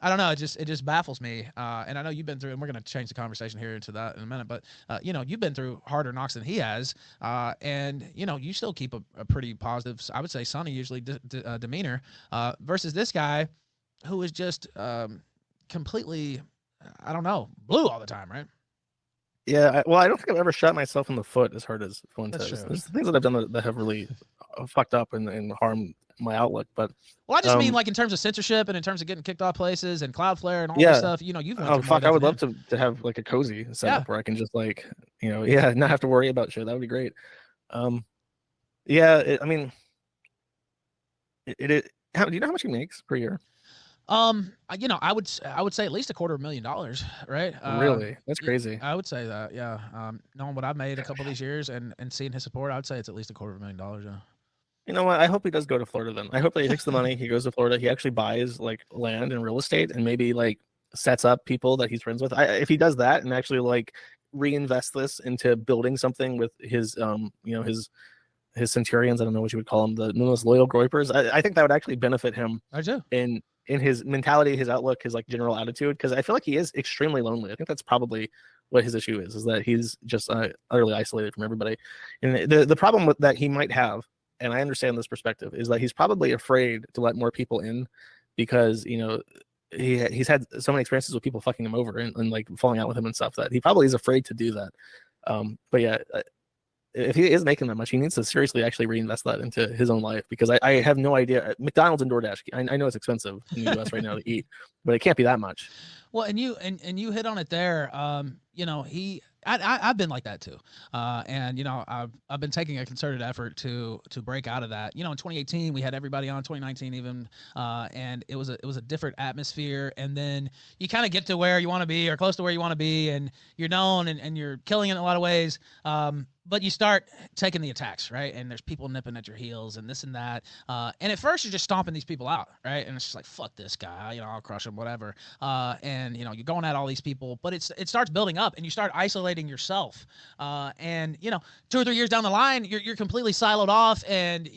I don't know. It just baffles me. And I know you've been through, and we're gonna change the conversation here into that in a minute. But you've been through harder knocks than he has, and you still keep a pretty positive, I would say, sunny usually demeanor, versus this guy who is just completely, I don't know, blue all the time, right? Yeah, well, I don't think I've ever shot myself in the foot as hard as Fuentes. true. There's things that I've done that have really fucked up and harmed my outlook. But Well, I just mean like in terms of censorship and in terms of getting kicked off places and Cloudflare and all Yeah. this stuff. You know, you've went oh through more fuck, I would than love to have like a cozy setup where I can just like not have to worry about shit. That would be great. Yeah, I mean, do you know how much he makes per year? I would say at least $250,000, right? Really? That's crazy. I would say that, yeah. Knowing what I've made a couple of these years and seeing his support, I would say it's at least $250,000, yeah. You know what? I hope he does go to Florida then. I hope that he takes the money, he goes to Florida, he actually buys like land and real estate and maybe like sets up people that he's friends with. If he does that and actually like reinvest this into building something with his his centurions, I don't know what you would call them, the most loyal groypers, I think that would actually benefit him. I do. In his mentality, his outlook, his like general attitude, because I feel like he is extremely lonely. I think that's probably what his issue is that he's just utterly isolated from everybody. And the problem with that he might have, and I understand this perspective, is that he's probably afraid to let more people in because he's had so many experiences with people fucking him over and like falling out with him and stuff that he probably is afraid to do that. But yeah, if he is making that much, he needs to seriously actually reinvest that into his own life, because I have no idea. McDonald's and DoorDash, I know it's expensive in the US right now to eat, but it can't be that much. Well, and you hit on it there. I've been like that too, and I've been taking a concerted effort to break out of that. In 2018 we had everybody on, 2019 even, and it was a different atmosphere. And then you kind of get to where you want to be or close to where you want to be, and you're known and you're killing it in a lot of ways. But you start taking the attacks, right? And there's people nipping at your heels and this and that. And at first you're just stomping these people out, right? And it's just like, fuck this guy, I'll crush him, whatever. And you're going at all these people, but it starts building up and you start isolating yourself. And 2 or 3 years down the line, you're completely siloed off, and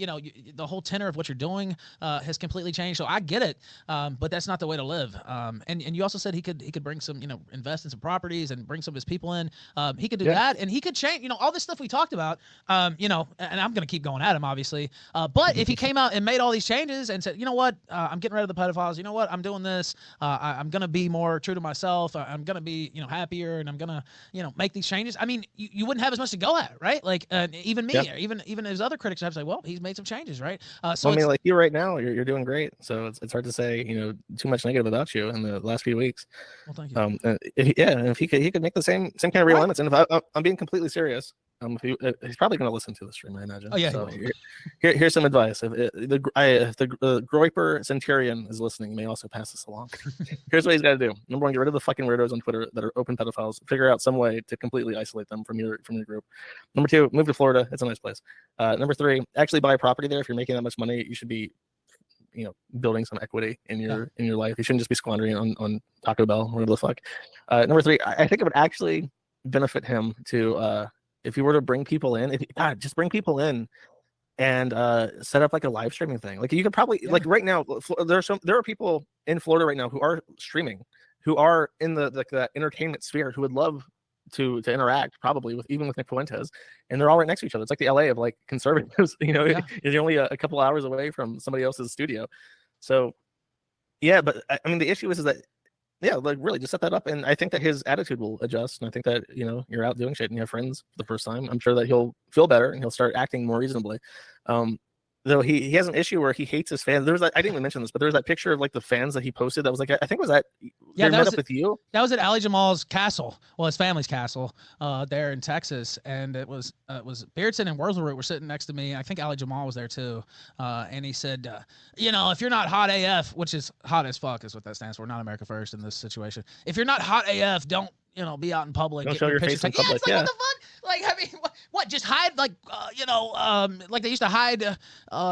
the whole tenor of what you're doing has completely changed. So I get it, but that's not the way to live. And you also said he could bring some, invest in some properties and bring some of his people in. He could do that, and he could change, all this stuff we talked about, and I'm going to keep going at him, obviously. But if he came out and made all these changes and said, you know what, I'm getting rid of the pedophiles, you know what, I'm doing this, I'm going to be more true to myself, I'm going to be, happier, and I'm going to, make these changes. I mean, you wouldn't have as much to go at, right? Like, even me, or even his other critics have to say, well, he's made some changes, right? So I mean, like you right now, you're doing great. So it's hard to say, too much negative about you in the last few weeks. Well, thank you. If he could make the same kind of realignments, and if I'm being completely serious. He's probably going to listen to the stream, I imagine. Oh yeah. So here's some advice. If the Groiper Centurion is listening, you may also pass this along. Here's what he's got to do. Number one, get rid of the fucking weirdos on Twitter that are open pedophiles. Figure out some way to completely isolate them from your group. Number two, move to Florida. It's a nice place. Number three, actually buy a property there. If you're making that much money, you should be building some equity in your life. You shouldn't just be squandering on Taco Bell or whatever the fuck. Number three, I think it would actually benefit him to if you were to bring people in, just bring people in and set up like a live streaming thing. Like you could probably like right now, there are people in Florida right now who are streaming, who are in the entertainment sphere, who would love to interact probably with Nick Fuentes, and they're all right next to each other. It's like the LA of like conservatives. You're only a couple hours away from somebody else's studio. So yeah, but I mean the issue is that. Yeah, like really just set that up, and I think that his attitude will adjust, and I think that you're out doing shit and you have friends for the first time. I'm sure that he'll feel better and he'll start acting more reasonably. Though he has an issue where he hates his fans. I didn't even mention this, but there was that picture of like the fans that he posted that was like, I think was that that met was up with you. That was at Ali Jamal's castle, well, his family's castle, there in Texas, and it was Beardson and Wurzelsroot were sitting next to me. I think Ali Jamal was there too, and he said, if you're not hot AF, which is hot as fuck, is what that stands for, not America First in this situation. If you're not hot AF, don't be out in public. Don't show your face in public. Yeah, it's like, what the fuck? Like, I mean, what? Just hide, like, like they used to hide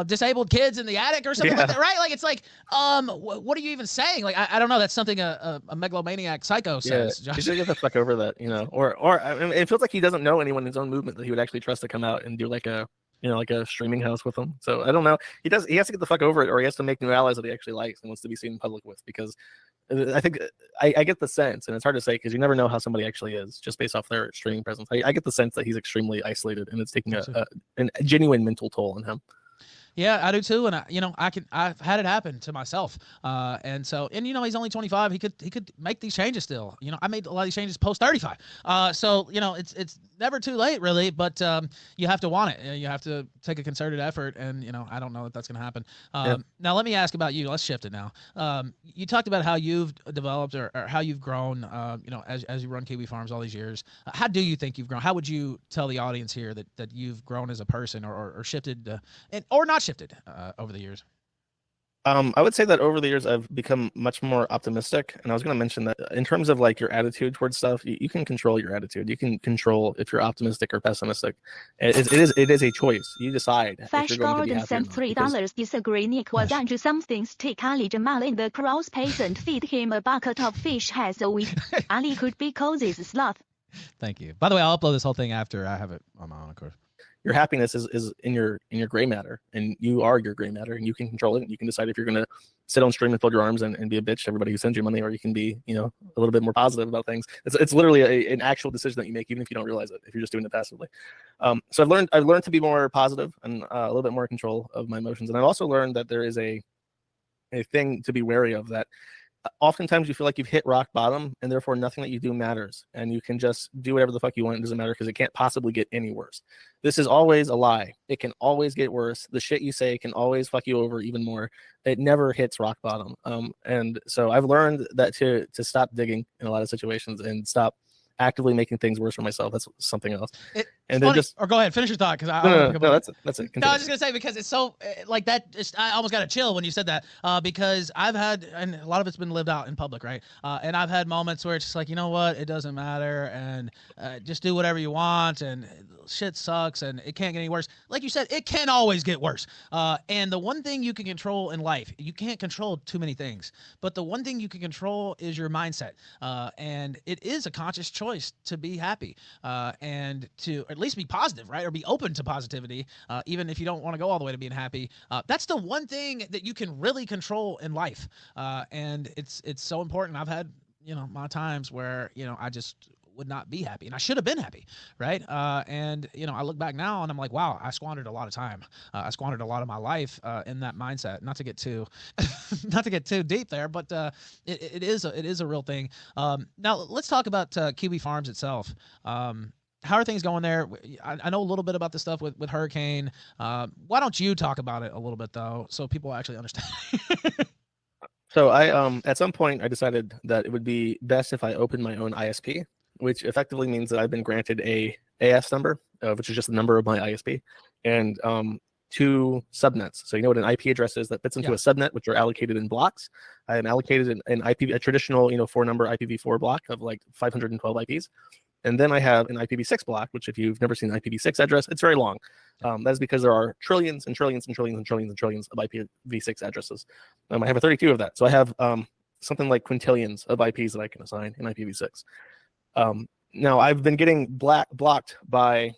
disabled kids in the attic or something like that, right? Like, it's like, what are you even saying? Like, I don't know. That's something a megalomaniac psycho says. Yeah, you should get the fuck over that, Or I mean, it feels like he doesn't know anyone in his own movement that he would actually trust to come out and do like a like a streaming house with him. So I don't know. He has to get the fuck over it, or he has to make new allies that he actually likes and wants to be seen in public with, because I think I get the sense, and it's hard to say because you never know how somebody actually is just based off their streaming presence. I get the sense that he's extremely isolated, and it's taking a genuine mental toll on him. Yeah, I do too, and I've had it happen to myself, and he's only 25. He could make these changes still. I made a lot of these changes post 35. So it's never too late really, but you have to want it. You have to take a concerted effort, and I don't know if that's going to happen. Now let me ask about you. Let's shift it now. You talked about how you've developed or how you've grown. As you run Kiwi Farms all these years. How do you think you've grown? How would you tell the audience here that you've grown as a person or shifted or not shifted over the years? I would say that over the years I've become much more optimistic, and I was going to mention that in terms of like your attitude towards stuff, you can control your attitude. You can control if you're optimistic or pessimistic. It is a choice. You decide. Flash Gordon sent $3. Disagree. Nick was onto something. Stick Ali Jamal in the cross patient. Feed him a bucket of fish has a week. Ali could be Cozy's sloth. Thank you. By the way, I'll upload this whole thing after I have it on my own, of course. Your happiness is in your gray matter, and you are your gray matter, and you can control it. And you can decide if you're going to sit on stream and fold your arms and be a bitch to everybody who sends you money, or you can be, a little bit more positive about things. It's literally an actual decision that you make, even if you don't realize it, if you're just doing it passively. So I've learned to be more positive and a little bit more in control of my emotions. And I've also learned that there is a thing to be wary of, that oftentimes you feel like you've hit rock bottom, and therefore nothing that you do matters, and you can just do whatever the fuck you want. It doesn't matter because it can't possibly get any worse. This is always a lie. It can always get worse. The shit you say can always fuck you over even more. It never hits rock bottom. And so I've learned that to stop digging in a lot of situations and stop actively making things worse for myself. That's something else. And then or go ahead, finish your thought, because no, that's it. Continue. No, I was just gonna say, because it's so like that. I almost got a chill when you said that, because I've had, and a lot of it's been lived out in public, right? And I've had moments where it's just like, you know what, it doesn't matter, and just do whatever you want, and shit sucks, and it can't get any worse. Like you said, it can always get worse. And the one thing you can control in life, you can't control too many things, but the one thing you can control is your mindset, and it is a conscious choice to be happy, and to at least be positive, right? Or be open to positivity, even if you don't want to go all the way to being happy. That's the one thing that you can really control in life. And it's so important. I've had, my times where, I just would not be happy, and I should have been happy, right? And I look back now and I'm like, wow, I squandered a lot of time. I squandered a lot of my life in that mindset. Not to get too, not to get too deep there, but it is a real thing. Now let's talk about Kiwi Farms itself. How are things going there? I know a little bit about the stuff with Hurricane. Why don't you talk about it a little bit though, so people actually understand? So I at some point I decided that it would be best if I opened my own ISP, which effectively means that I've been granted a AS number, which is just the number of my ISP, and 2 subnets. So you know what an IP address is? That fits into a subnet, which are allocated in blocks. I am allocated a traditional 4-number IPv4 block of like 512 IPs. And then I have an IPv6 block, which if you've never seen an IPv6 address, it's very long. That is because there are trillions and trillions and trillions and trillions and trillions of IPv6 addresses. I have 32 of that. So I have something like quintillions of IPs that I can assign in IPv6. Now, I've been getting blocked by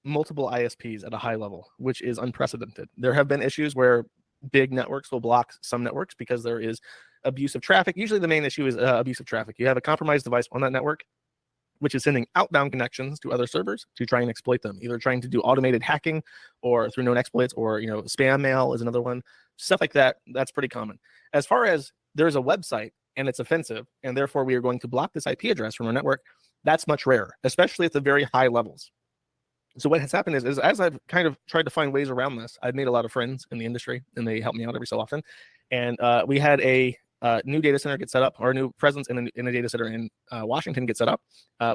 multiple ISPs at a high level, which is unprecedented. There have been issues where big networks will block some networks because there is abusive traffic. Usually the main issue is abusive traffic. You have a compromised device on that network, which is sending outbound connections to other servers to try and exploit them, either trying to do automated hacking or through known exploits, or spam mail is another one. Stuff like that. That's pretty common. As far as there's a website and it's offensive, and therefore we are going to block this IP address from our network, that's much rarer, especially at the very high levels. So what has happened is as I've kind of tried to find ways around this, I've made a lot of friends in the industry, and they help me out every so often. And we had a new data center get set up, or a new presence in a data center in Washington get set up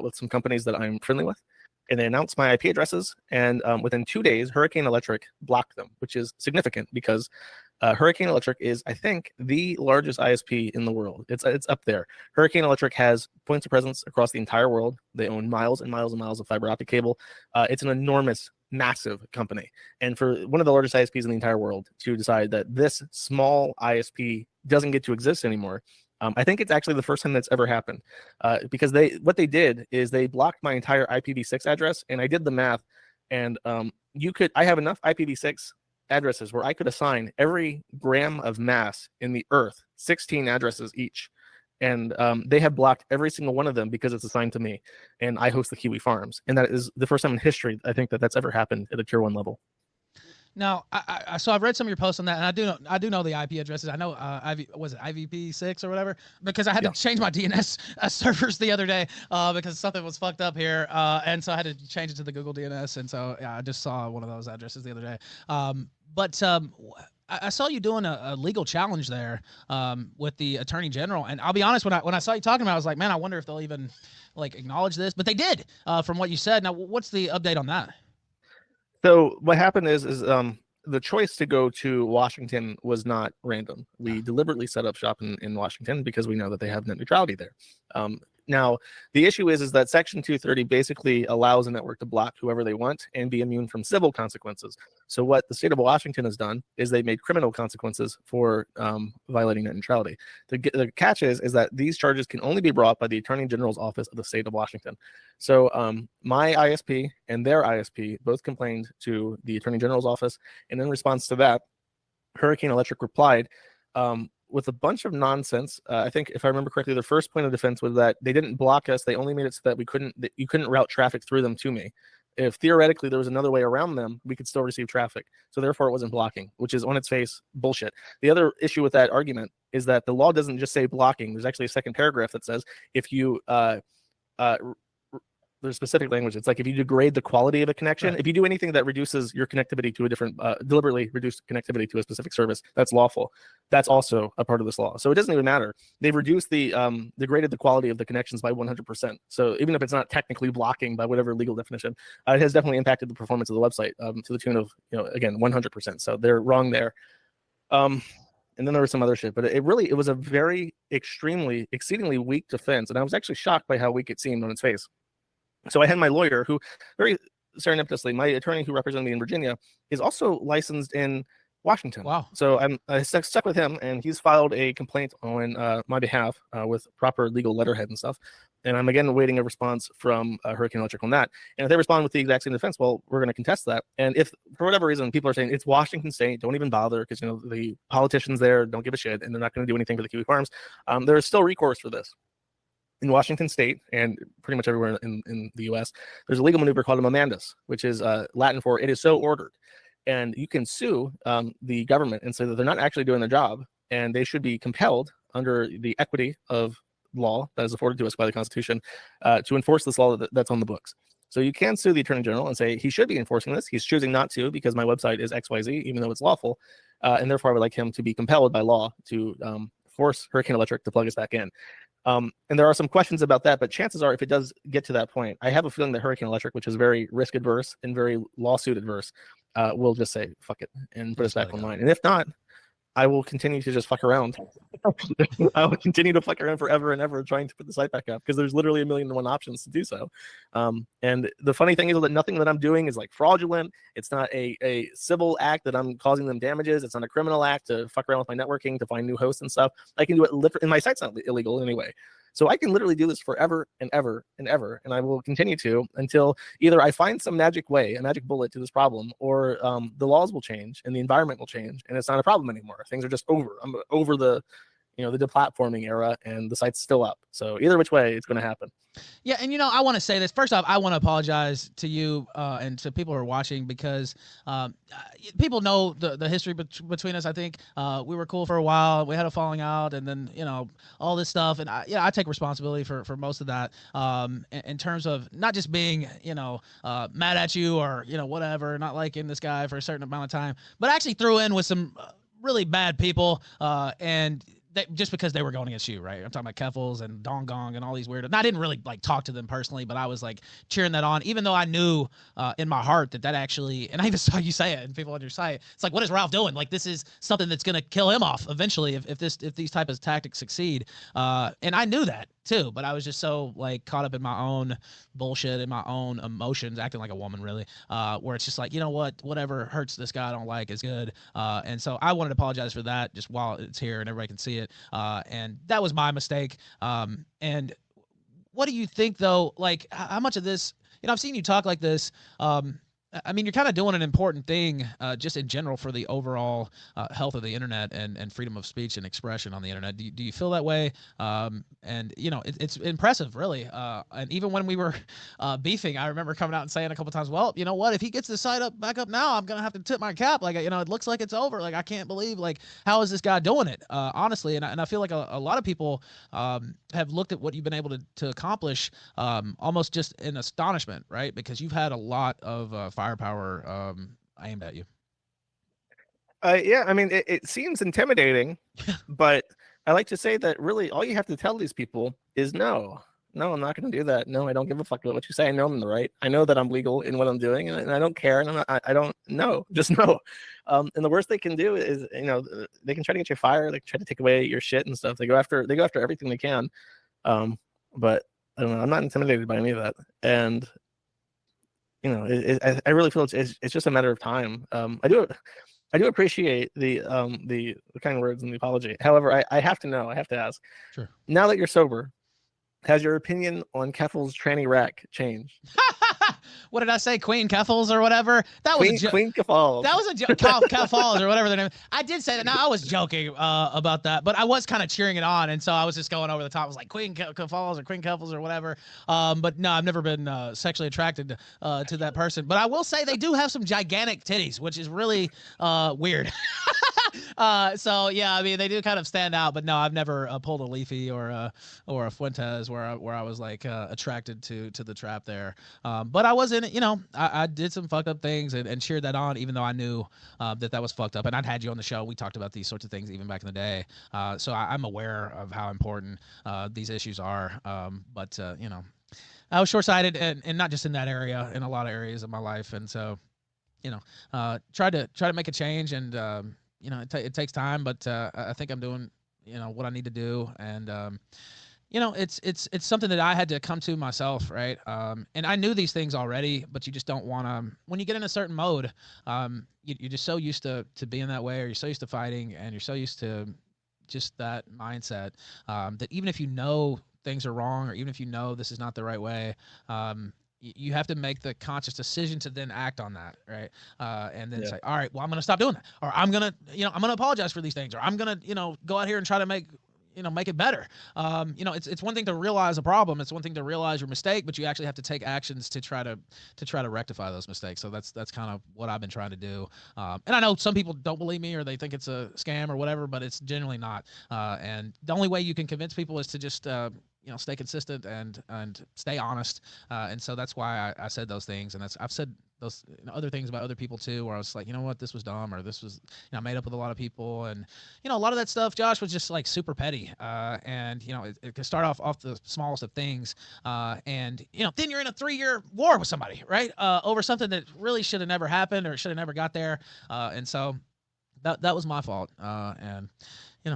with some companies that I'm friendly with. And they announced my IP addresses, and within 2 days, Hurricane Electric blocked them, which is significant because Hurricane Electric is, I think, the largest ISP in the world. It's up there. Hurricane Electric has points of presence across the entire world. They own miles and miles and miles of fiber optic cable. It's an enormous, massive company. And for one of the largest ISPs in the entire world to decide that this small ISP doesn't get to exist anymore, I think it's actually the first time that's ever happened, because what they did is they blocked my entire IPv6 address, and I did the math, and I have enough IPv6 addresses where I could assign every gram of mass in the earth 16 addresses each, and they have blocked every single one of them because it's assigned to me, and I host the Kiwi Farms, and that is the first time in history I think that's ever happened at a tier 1 level. Now, so I've read some of your posts on that, and I do know the IP addresses. I know was it IVP6 or whatever, because I had to change my DNS servers the other day because something was fucked up here, and so I had to change it to the Google DNS, and so yeah, I just saw one of those addresses the other day. But I saw you doing a legal challenge there with the Attorney General, and I'll be honest, when I saw you talking about it, I was like, man, I wonder if they'll even like acknowledge this, but they did from what you said. Now, what's the update on that? So what happened is the choice to go to Washington was not random. We deliberately set up shop in Washington because we know that they have net neutrality there. Now, the issue is that Section 230 basically allows a network to block whoever they want and be immune from civil consequences. So what the state of Washington has done is they made criminal consequences for violating net neutrality. The catch is that these charges can only be brought by the Attorney General's office of the state of Washington. So my ISP and their ISP both complained to the Attorney General's office, and in response to that, Hurricane Electric replied with a bunch of nonsense. I think if I remember correctly, the first point of defense was that they didn't block us. They only made it so that you couldn't route traffic through them to me. If theoretically there was another way around them, we could still receive traffic. So therefore it wasn't blocking, which is on its face bullshit. The other issue with that argument is that the law doesn't just say blocking. There's actually a second paragraph that says if you there's specific language. It's like if you degrade the quality of a connection, if you do anything that reduces your connectivity to a different, deliberately reduce connectivity to a specific service, that's lawful. That's also a part of this law. So it doesn't even matter. They've reduced degraded the quality of the connections by 100%. So even if it's not technically blocking by whatever legal definition, it has definitely impacted the performance of the website to the tune of, again, 100%. So they're wrong there. And then there was some other shit, but it was a very exceedingly weak defense. And I was actually shocked by how weak it seemed on its face. So I had my lawyer, who very serendipitously, my attorney who represented me in Virginia, is also licensed in Washington. Wow. So I stuck with him, and he's filed a complaint on my behalf with proper legal letterhead and stuff. And I'm again awaiting a response from Hurricane Electric on that. And if they respond with the exact same defense, well, we're going to contest that. And if for whatever reason people are saying it's Washington State, don't even bother because the politicians there don't give a shit and they're not going to do anything for the Kiwi Farms, there is still recourse for this. In Washington State and pretty much everywhere in the U.S., there's a legal maneuver called a memandus, which is Latin for "it is so ordered," and you can sue the government and say that they're not actually doing their job, and they should be compelled under the equity of law that is afforded to us by the Constitution to enforce this law that's on the books. So you can sue the Attorney General and say he should be enforcing this. He's choosing not to because my website is XYZ, even though it's lawful, and therefore I would like him to be compelled by law to force Hurricane Electric to plug us back in. And there are some questions about that, but chances are if it does get to that point, I have a feeling that Hurricane Electric, which is very risk adverse and very lawsuit adverse, will just say, fuck it, and put us back online. And if not, I will continue to just fuck around. I will continue to fuck around forever and ever trying to put the site back up because there's literally 1,000,001 options to do so. And the funny thing is that nothing that I'm doing is like fraudulent. It's not a civil act that I'm causing them damages. It's not a criminal act to fuck around with my networking to find new hosts and stuff. I can do it and my site's not illegal anyway. So I can literally do this forever and ever and ever, and I will continue to until either I find some magic way, a magic bullet to this problem, or the laws will change and the environment will change, and it's not a problem anymore. Things are just over. I'm over the deplatforming era, and the site's still up. So either which way, it's going to happen. Yeah, and I want to say this. First off, I want to apologize to you and to people who are watching because people know the history between us. I think we were cool for a while. We had a falling out, and then all this stuff. And I take responsibility for most of that in terms of not just being mad at you or whatever, not liking this guy for a certain amount of time, but I actually threw in with some really bad people and. Just because they were going against you, right? I'm talking about Keffels and Dong Gong and all these weird. And I didn't really talk to them personally, but I was cheering that on, even though I knew in my heart that actually, and I even saw you say it and people on your site. It's like, what is Ralph doing? This is something that's going to kill him off eventually if these type of tactics succeed. And I knew that too, but I was just so caught up in my own bullshit and my own emotions, acting like a woman really, where it's just whatever hurts this guy I don't like is good. And so I wanted to apologize for that just while it's here and everybody can see it. And that was my mistake. And what do you think though? How much of this, I've seen you talk like this. I mean, you're kind of doing an important thing just in general for the overall health of the internet and freedom of speech and expression on the internet. Do you feel that way? And, you know, it's impressive, really. And even when we were beefing, I remember coming out and saying a couple times, well, you know what, if he gets the site back up now, I'm going to have to tip my cap. Like, you know, it looks like it's over. Like, I can't believe, like, how is this guy doing it? Honestly. And I feel like a lot of people have looked at what you've been able to accomplish almost just in astonishment, right? Because you've had a lot of firepower aimed at you. Yeah, I mean, it seems intimidating, but I like to say that really all you have to tell these people is no. No, I'm not going to do that. No, I don't give a fuck about what you say. I know I'm in the right. I know that I'm legal in what I'm doing, and I don't care. And I don't know. Just know. And the worst they can do is, you know, they can try to get you fired. They can try to take away your shit and stuff. They go after everything they can. But I don't know. I'm not intimidated by any of that. And you know, I really feel it's just a matter of time. I do appreciate the kind words and the apology. However, I have to ask. Sure. Now that you're sober, has your opinion on Keffel's tranny rack changed? What did I say? Queen Keffels or whatever? That was Queen Keffels. That was a joke. Keffels or whatever their name. I did say that. Now I was joking about that, but I was kind of cheering it on, and so I was just going over the top. I was like Queen Keffels or Queen Keffels or whatever. But no, I've never been sexually attracted to that person. But I will say they do have some gigantic titties, which is really weird. So yeah, I mean they do kind of stand out, but no, I've never pulled a Leafy or a Fuentes where I was like attracted to the trap there. But I was in it, you know, I did some fucked up things and cheered that on, even though I knew that was fucked up. And I'd had you on the show. We talked about these sorts of things even back in the day. So I'm aware of how important these issues are. But you know, I was short-sighted and not just in that area, in a lot of areas of my life. And so, you know, try to make a change and, you know, it takes time, but I think I'm doing, you know, what I need to do. And, you know, it's something that I had to come to myself, right? And I knew these things already, but you just don't want to, when you get in a certain mode, you're just so used to being that way, or you're so used to fighting, and you're so used to just that mindset that even if you know things are wrong, or even if you know this is not the right way, you have to make the conscious decision to then act on that, right? And then say, all right, well, I'm going to stop doing that, or I'm going to apologize for these things, or I'm going to, go out here and try to make it better. It's one thing to realize a problem. It's one thing to realize your mistake, but you actually have to take actions to try to rectify those mistakes. So that's kind of what I've been trying to do. And I know some people don't believe me, or they think it's a scam or whatever, but it's generally not. And the only way you can convince people is to just, stay consistent and stay honest. And so that's why I said those things. And I've said those other things about other people too, where I was like, you know what, this was dumb, or this was, made up with a lot of people. And, a lot of that stuff, Josh, was just like super petty. And, it can start off the smallest of things. And, then you're in a 3-year war with somebody, right? Over something that really should have never happened, or should have never got there. And so that was my fault. And,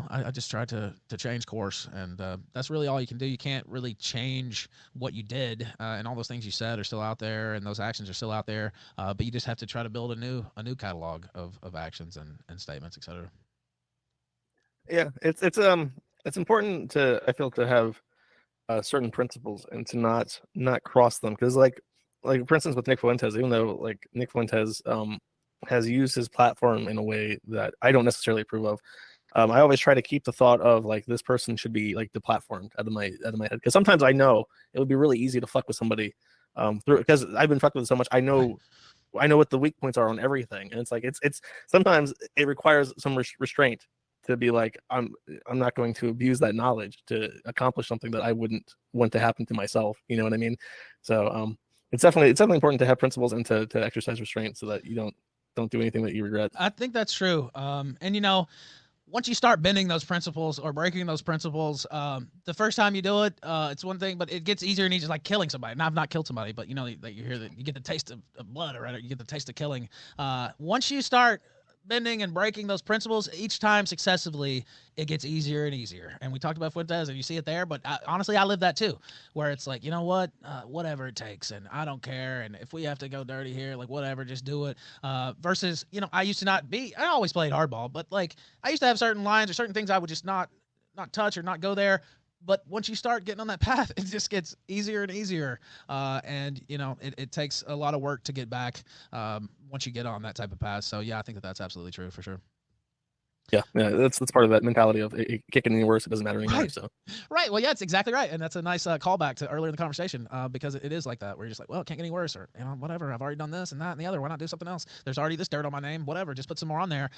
I just tried to change course, and that's really all you can do. You can't really change what you did, and all those things you said are still out there, and those actions are still out there. But you just have to try to build a new catalog of actions and statements, etc. Yeah, it's important to, I feel, to have certain principles and to not cross them, because like for instance with Nick Fuentes, even though like Nick Fuentes has used his platform in a way that I don't necessarily approve of. I always try to keep the thought of like this person should be like deplatformed out of my head, because sometimes I know it would be really easy to fuck with somebody through, because I've been fucked with so much. I know what the weak points are on everything, and it's like it's sometimes it requires some restraint to be like I'm not going to abuse that knowledge to accomplish something that I wouldn't want to happen to myself. You know what I mean? So it's definitely important to have principles and to exercise restraint so that you don't do anything that you regret. I think that's true. And once you start bending those principles or breaking those principles, the first time you do it, it's one thing, but it gets easier and easier, like killing somebody. Now, I've not killed somebody, but you hear that you get the taste of blood, or you get the taste of killing. Once you start bending and breaking those principles each time successively, it gets easier and easier. And we talked about Fuentes, and you see it there, but honestly, I live that too, where it's like, you know what, whatever it takes, and I don't care, and if we have to go dirty here, like whatever, just do it. Versus, I used to I always played hardball, but like I used to have certain lines or certain things I would just not touch or not go there. but once you start getting on that path, it just gets easier and easier. And it takes a lot of work to get back once you get on that type of path. So yeah, I think that's absolutely true for sure. Yeah, that's part of that mentality of it can't get any worse. It doesn't matter anymore. Right. So Right. Well, yeah, it's exactly right, and that's a nice callback to earlier in the conversation because it is like that, where you're just like, well, it can't get any worse, or whatever. I've already done this and that and the other. Why not do something else? There's already this dirt on my name. Whatever. Just put some more on there.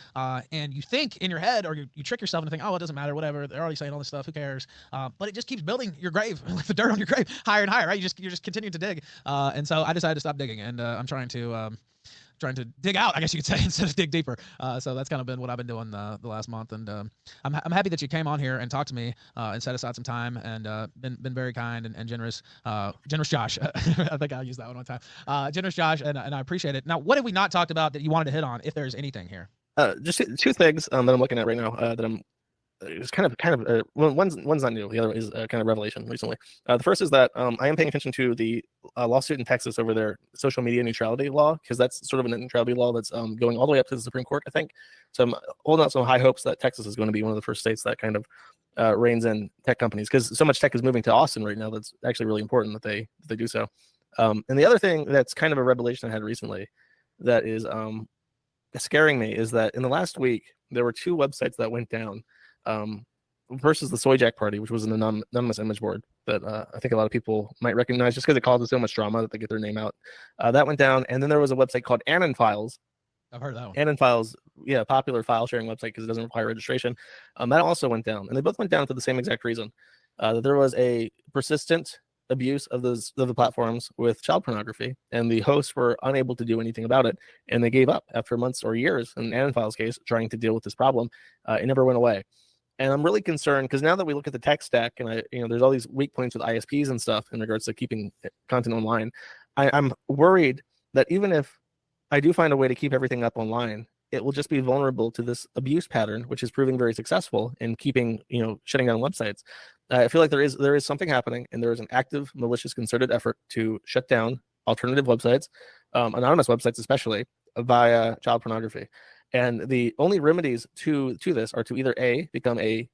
And you think in your head, or you trick yourself into thinking, oh, it doesn't matter. Whatever. They're already saying all this stuff. Who cares? But it just keeps building your grave, like the dirt on your grave, higher and higher. Right. You're just continuing to dig. And so I decided to stop digging, and I'm trying to dig out, I guess you could say, instead of dig deeper. So that's kind of been what I've been doing the last month. And I'm happy that you came on here and talked to me and set aside some time and been very kind and generous. Generous Josh. I think I'll use that one time. Generous Josh, and I appreciate it. Now, what have we not talked about that you wanted to hit on, if there's anything here? just two things that I'm looking at right now that I'm it's kind of one's not new. The other is kind of revelation recently. The first is that I am paying attention to the lawsuit in Texas over their social media neutrality law, because that's sort of a net neutrality law that's going all the way up to the Supreme Court, I think. So I'm holding out some high hopes that Texas is going to be one of the first states that kind of reins in tech companies, because so much tech is moving to Austin right now. That's actually really important that they do so. And the other thing that's kind of a revelation I had recently that is scaring me is that in the last week there were two websites that went down. Versus the Soy Jack Party, which was an anonymous image board that I think a lot of people might recognize just because it causes so much drama that they get their name out. That went down, and then there was a website called Anon Files. I've heard that one. Anon Files, yeah, popular file sharing website because it doesn't require registration. That also went down, and they both went down for the same exact reason. That there was a persistent abuse of the platforms with child pornography, and the hosts were unable to do anything about it, and they gave up after months or years. In Anon Files' case, trying to deal with this problem, it never went away. And I'm really concerned because now that we look at the tech stack, and there's all these weak points with ISPs and stuff in regards to keeping content online. I'm worried that even if I do find a way to keep everything up online, it will just be vulnerable to this abuse pattern, which is proving very successful in keeping, shutting down websites. I feel like there is something happening, and there is an active, malicious, concerted effort to shut down alternative websites, anonymous websites especially, via child pornography. And the only remedies to this are to either A, become a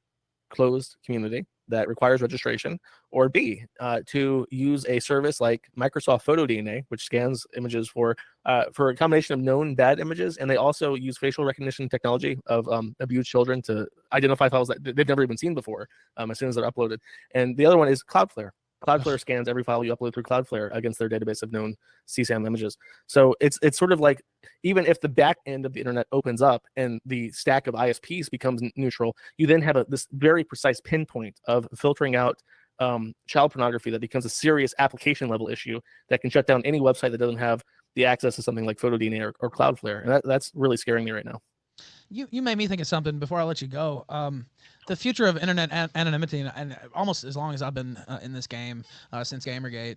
closed community that requires registration, or B, to use a service like Microsoft Photo DNA, which scans images for a combination of known bad images, and they also use facial recognition technology of abused children to identify files that they've never even seen before as soon as they're uploaded. And the other one is Cloudflare. Cloudflare scans every file you upload through Cloudflare against their database of known CSAM images. So it's sort of like, even if the back end of the internet opens up and the stack of ISPs becomes neutral, you then have this very precise pinpoint of filtering out child pornography that becomes a serious application level issue that can shut down any website that doesn't have the access to something like PhotoDNA or Cloudflare. And that's really scaring me right now. You made me think of something before I let you go. The future of internet anonymity, and almost as long as I've been in this game, since Gamergate,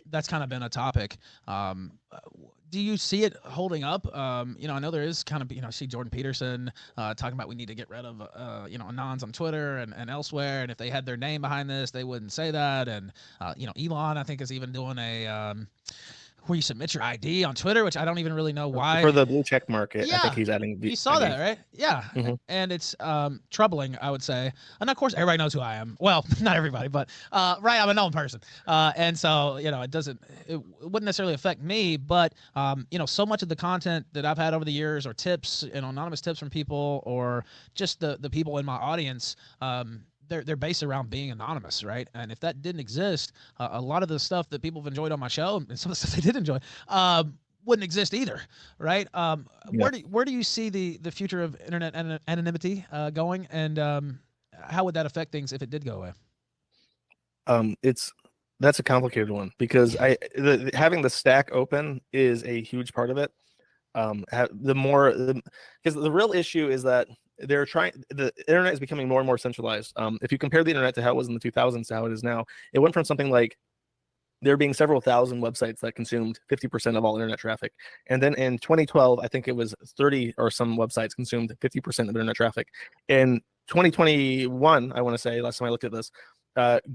that's kind of been a topic. Do you see it holding up? I know there is kind of, I see Jordan Peterson talking about we need to get rid of, anons on Twitter and elsewhere. And if they had their name behind this, they wouldn't say that. And, Elon, I think, is even doing where you submit your ID on Twitter, which I don't even really know why. For the blue check market, yeah. I think he's adding. You saw ID. that, right? Yeah. Mm-hmm. And it's troubling, I would say. And of course, everybody knows who I am. Well, not everybody, but right, I'm a known person. And so, it wouldn't necessarily affect me, but, so much of the content that I've had over the years, or tips, anonymous tips from people, or just the people in my audience, they're based around being anonymous, right? And if that didn't exist, a lot of the stuff that people have enjoyed on my show, and some of the stuff they did enjoy, wouldn't exist either, right? Yeah. Where do you see the future of internet anonymity going, and how would that affect things if it did go away? That's a complicated one, because having the stack open is a huge part of it. Because the real issue is that the internet is becoming more and more centralized. If you compare the internet to how it was in the 2000s to how it is now, it went from something like there being several thousand websites that consumed 50% of all internet traffic. And then in 2012, I think it was 30 or some websites consumed 50% of internet traffic. In 2021, I want to say, last time I looked at this,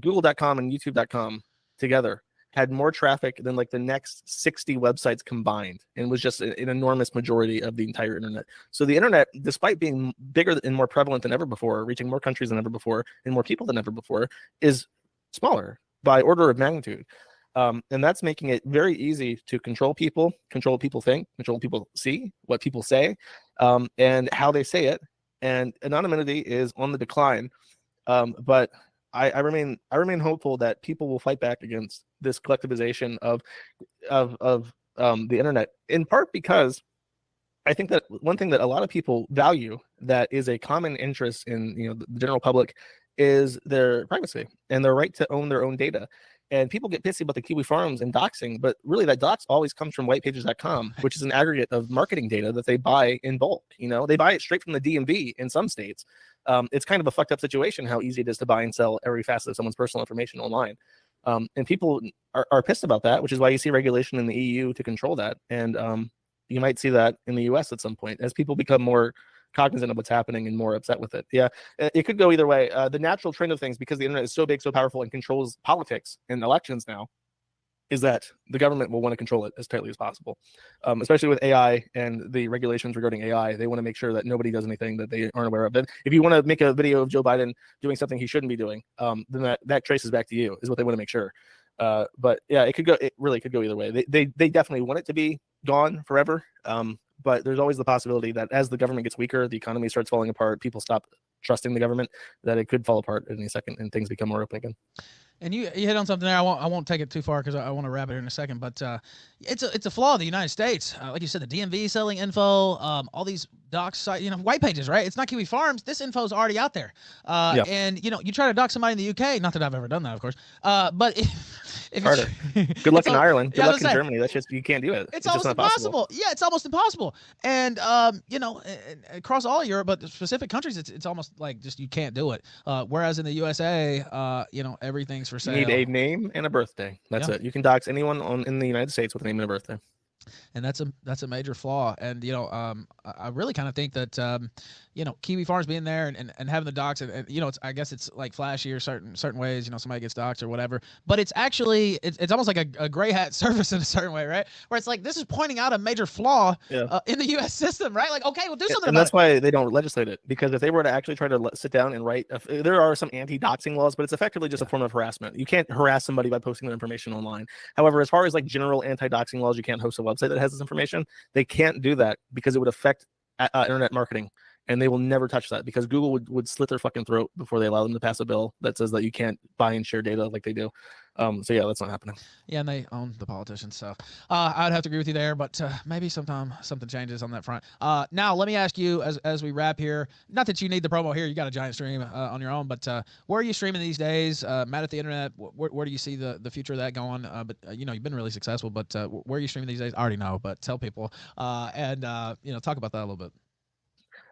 Google.com and YouTube.com together had more traffic than like the next 60 websites combined, and was just an enormous majority of the entire internet. So the internet, despite being bigger and more prevalent than ever before, reaching more countries than ever before, and more people than ever before, is smaller by order of magnitude. And that's making it very easy to control people, control what people think, control what people see, what people say, and how they say it. And anonymity is on the decline. But I remain hopeful that people will fight back against this collectivization of the internet, in part because I think that one thing that a lot of people value that is a common interest in the general public is their privacy and their right to own their own data. And people get pissy about the Kiwi Farms and doxing, but really that dox always comes from whitepages.com, which is an aggregate of marketing data that they buy in bulk. They buy it straight from the DMV in some states. It's kind of a fucked up situation how easy it is to buy and sell every facet of someone's personal information online. And people are pissed about that, which is why you see regulation in the EU to control that. And you might see that in the US at some point as people become more cognizant of what's happening and more upset with it. Yeah, it could go either way. The natural trend of things, because the internet is so big, so powerful, and controls politics and elections now, is that the government will want to control it as tightly as possible, especially with AI and the regulations regarding AI. They want to make sure that nobody does anything that they aren't aware of. Then if you want to make a video of Joe Biden doing something he shouldn't be doing, then that traces back to you, is what they want to make sure. But yeah, it really could go either way. They definitely want it to be gone forever. But there's always the possibility that as the government gets weaker, the economy starts falling apart, people stop trusting the government, that it could fall apart at any second and things become more open again. And you hit on something there. I won't take it too far because I want to wrap it here in a second. But it's a flaw of the United States. Like you said, the DMV selling info, all these docs sites, white pages, right? It's not Kiwi Farms. This info is already out there. Yeah. And you try to dox somebody in the UK. Not that I've ever done that, of course. But if harder. Good luck in Ireland. Good luck in say, Germany. That's just, you can't do it. It's almost impossible. Yeah, it's almost impossible. And across all Europe, but specific countries, it's almost like just you can't do it. Whereas in the USA, everything's for sale. You need a name and a birthday. That's it. You can dox anyone in the United States with a name and a birthday. And that's a major flaw. And I really kind of think that Kiwi Farms being there and having the docs and I guess it's like flashy or certain ways, somebody gets doxed or whatever, but it's actually it's almost like a gray hat service in a certain way, right? Where it's like this is pointing out a major flaw in the U.S. system, right? Like, okay, well, do something and about that's why they don't legislate it, because if they were to actually try to sit down and write, there are some anti-doxing laws, but it's effectively just a form of harassment. You can't harass somebody by posting their information online. However, as far as like general anti-doxing laws, you can't host a website that has this information. They can't do that because it would affect internet marketing. And they will never touch that because Google would slit their fucking throat before they allow them to pass a bill that says that you can't buy and share data like they do. So yeah, that's not happening. Yeah, and they own the politicians. So I'd have to agree with you there, but maybe sometime something changes on that front. Now, let me ask you as we wrap here, not that you need the promo here, you got a giant stream on your own, but where are you streaming these days? Mad at the internet, where do you see the future of that going? But you've been really successful, but where are you streaming these days? I already know, but tell people and talk about that a little bit.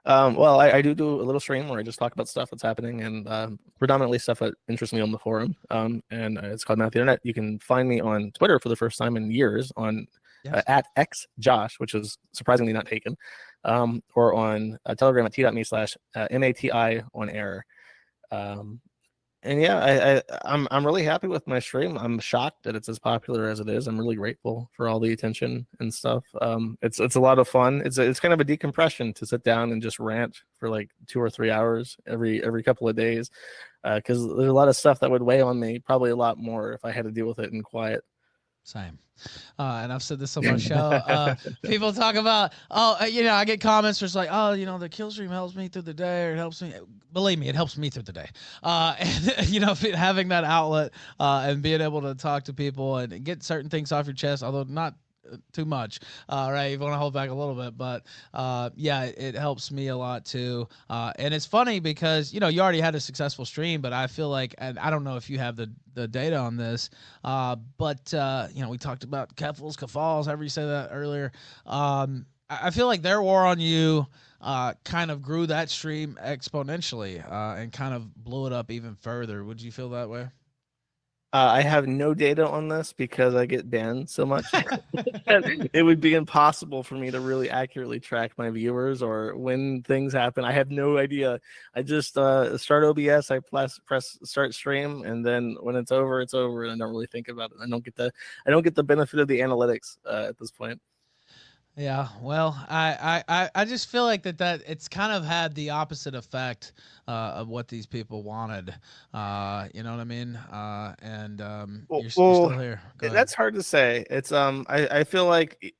Well, I do a little stream where I just talk about stuff that's happening and predominantly stuff that interests me on the forum. And it's called Mad at the Internet. You can find me on Twitter for the first time in years on at xjosh, which is surprisingly not taken, or on Telegram at t.me/MATI on air. And yeah, I'm really happy with my stream. I'm shocked that it's as popular as it is. I'm really grateful for all the attention and stuff. It's a lot of fun. It's kind of a decompression to sit down and just rant for like 2 or 3 hours every couple of days, because there's a lot of stuff that would weigh on me, probably a lot more if I had to deal with it in quiet. Same. And I've said this on my show. People talk about, I get comments where it's like, the Killstream helps me through the day, or it helps me. Believe me, it helps me through the day. And having that outlet and being able to talk to people and get certain things off your chest, although not too much, right? You want to hold back a little bit, but it helps me a lot too. And it's funny because you already had a successful stream, but I feel like, and I don't know if you have the data on this, but we talked about Keffals, however you say that earlier. I feel like their war on you kind of grew that stream exponentially and kind of blew it up even further. Would you feel that way? I have no data on this because I get banned so much. It would be impossible for me to really accurately track my viewers or when things happen. I have no idea. I just start OBS, I press start stream, and then when it's over, it's over, and I don't really think about it. I don't get the benefit of the analytics at this point. Yeah, well, I just feel like that it's kind of had the opposite effect of what these people wanted. You know what I mean? You're still here. Go ahead. That's hard to say. It's I feel like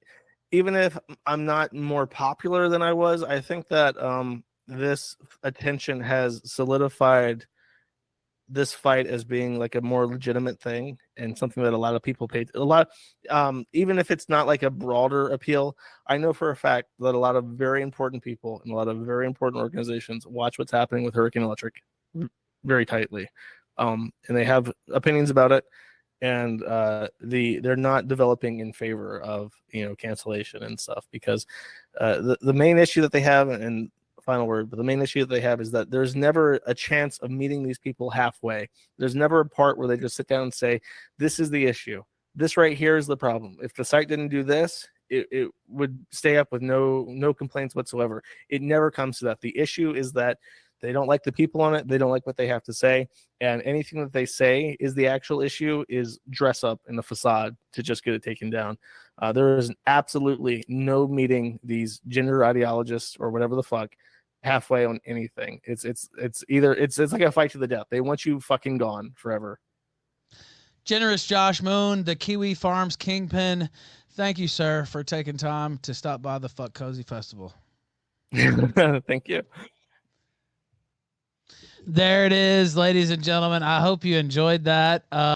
even if I'm not more popular than I was, I think that this attention has solidified this fight as being like a more legitimate thing and something that a lot of people pay a lot. Even if it's not like a broader appeal, I know for a fact that a lot of very important people and a lot of very important organizations watch what's happening with Hurricane Electric very tightly, and they have opinions about it, and they're not developing in favor of cancellation and stuff because the main issue that they have, and final word, but the main issue that they have is that there's never a chance of meeting these people halfway. There's never a part where they just sit down and say, this is the issue. This right here is the problem. If the site didn't do this, it would stay up with no complaints whatsoever. It never comes to that. The issue is that they don't like the people on it. They don't like what they have to say. And anything that they say is the actual issue is dress up in the facade to just get it taken down. There is absolutely no meeting these gender ideologists or whatever the fuck halfway on anything. It's like a fight to the death. They want you fucking gone forever. Generous Josh Moon, the Kiwi Farms Kingpin. Thank you, sir, for taking time to stop by the Fuck Cozy Festival. Thank you. There it is, ladies and gentlemen. I hope you enjoyed that.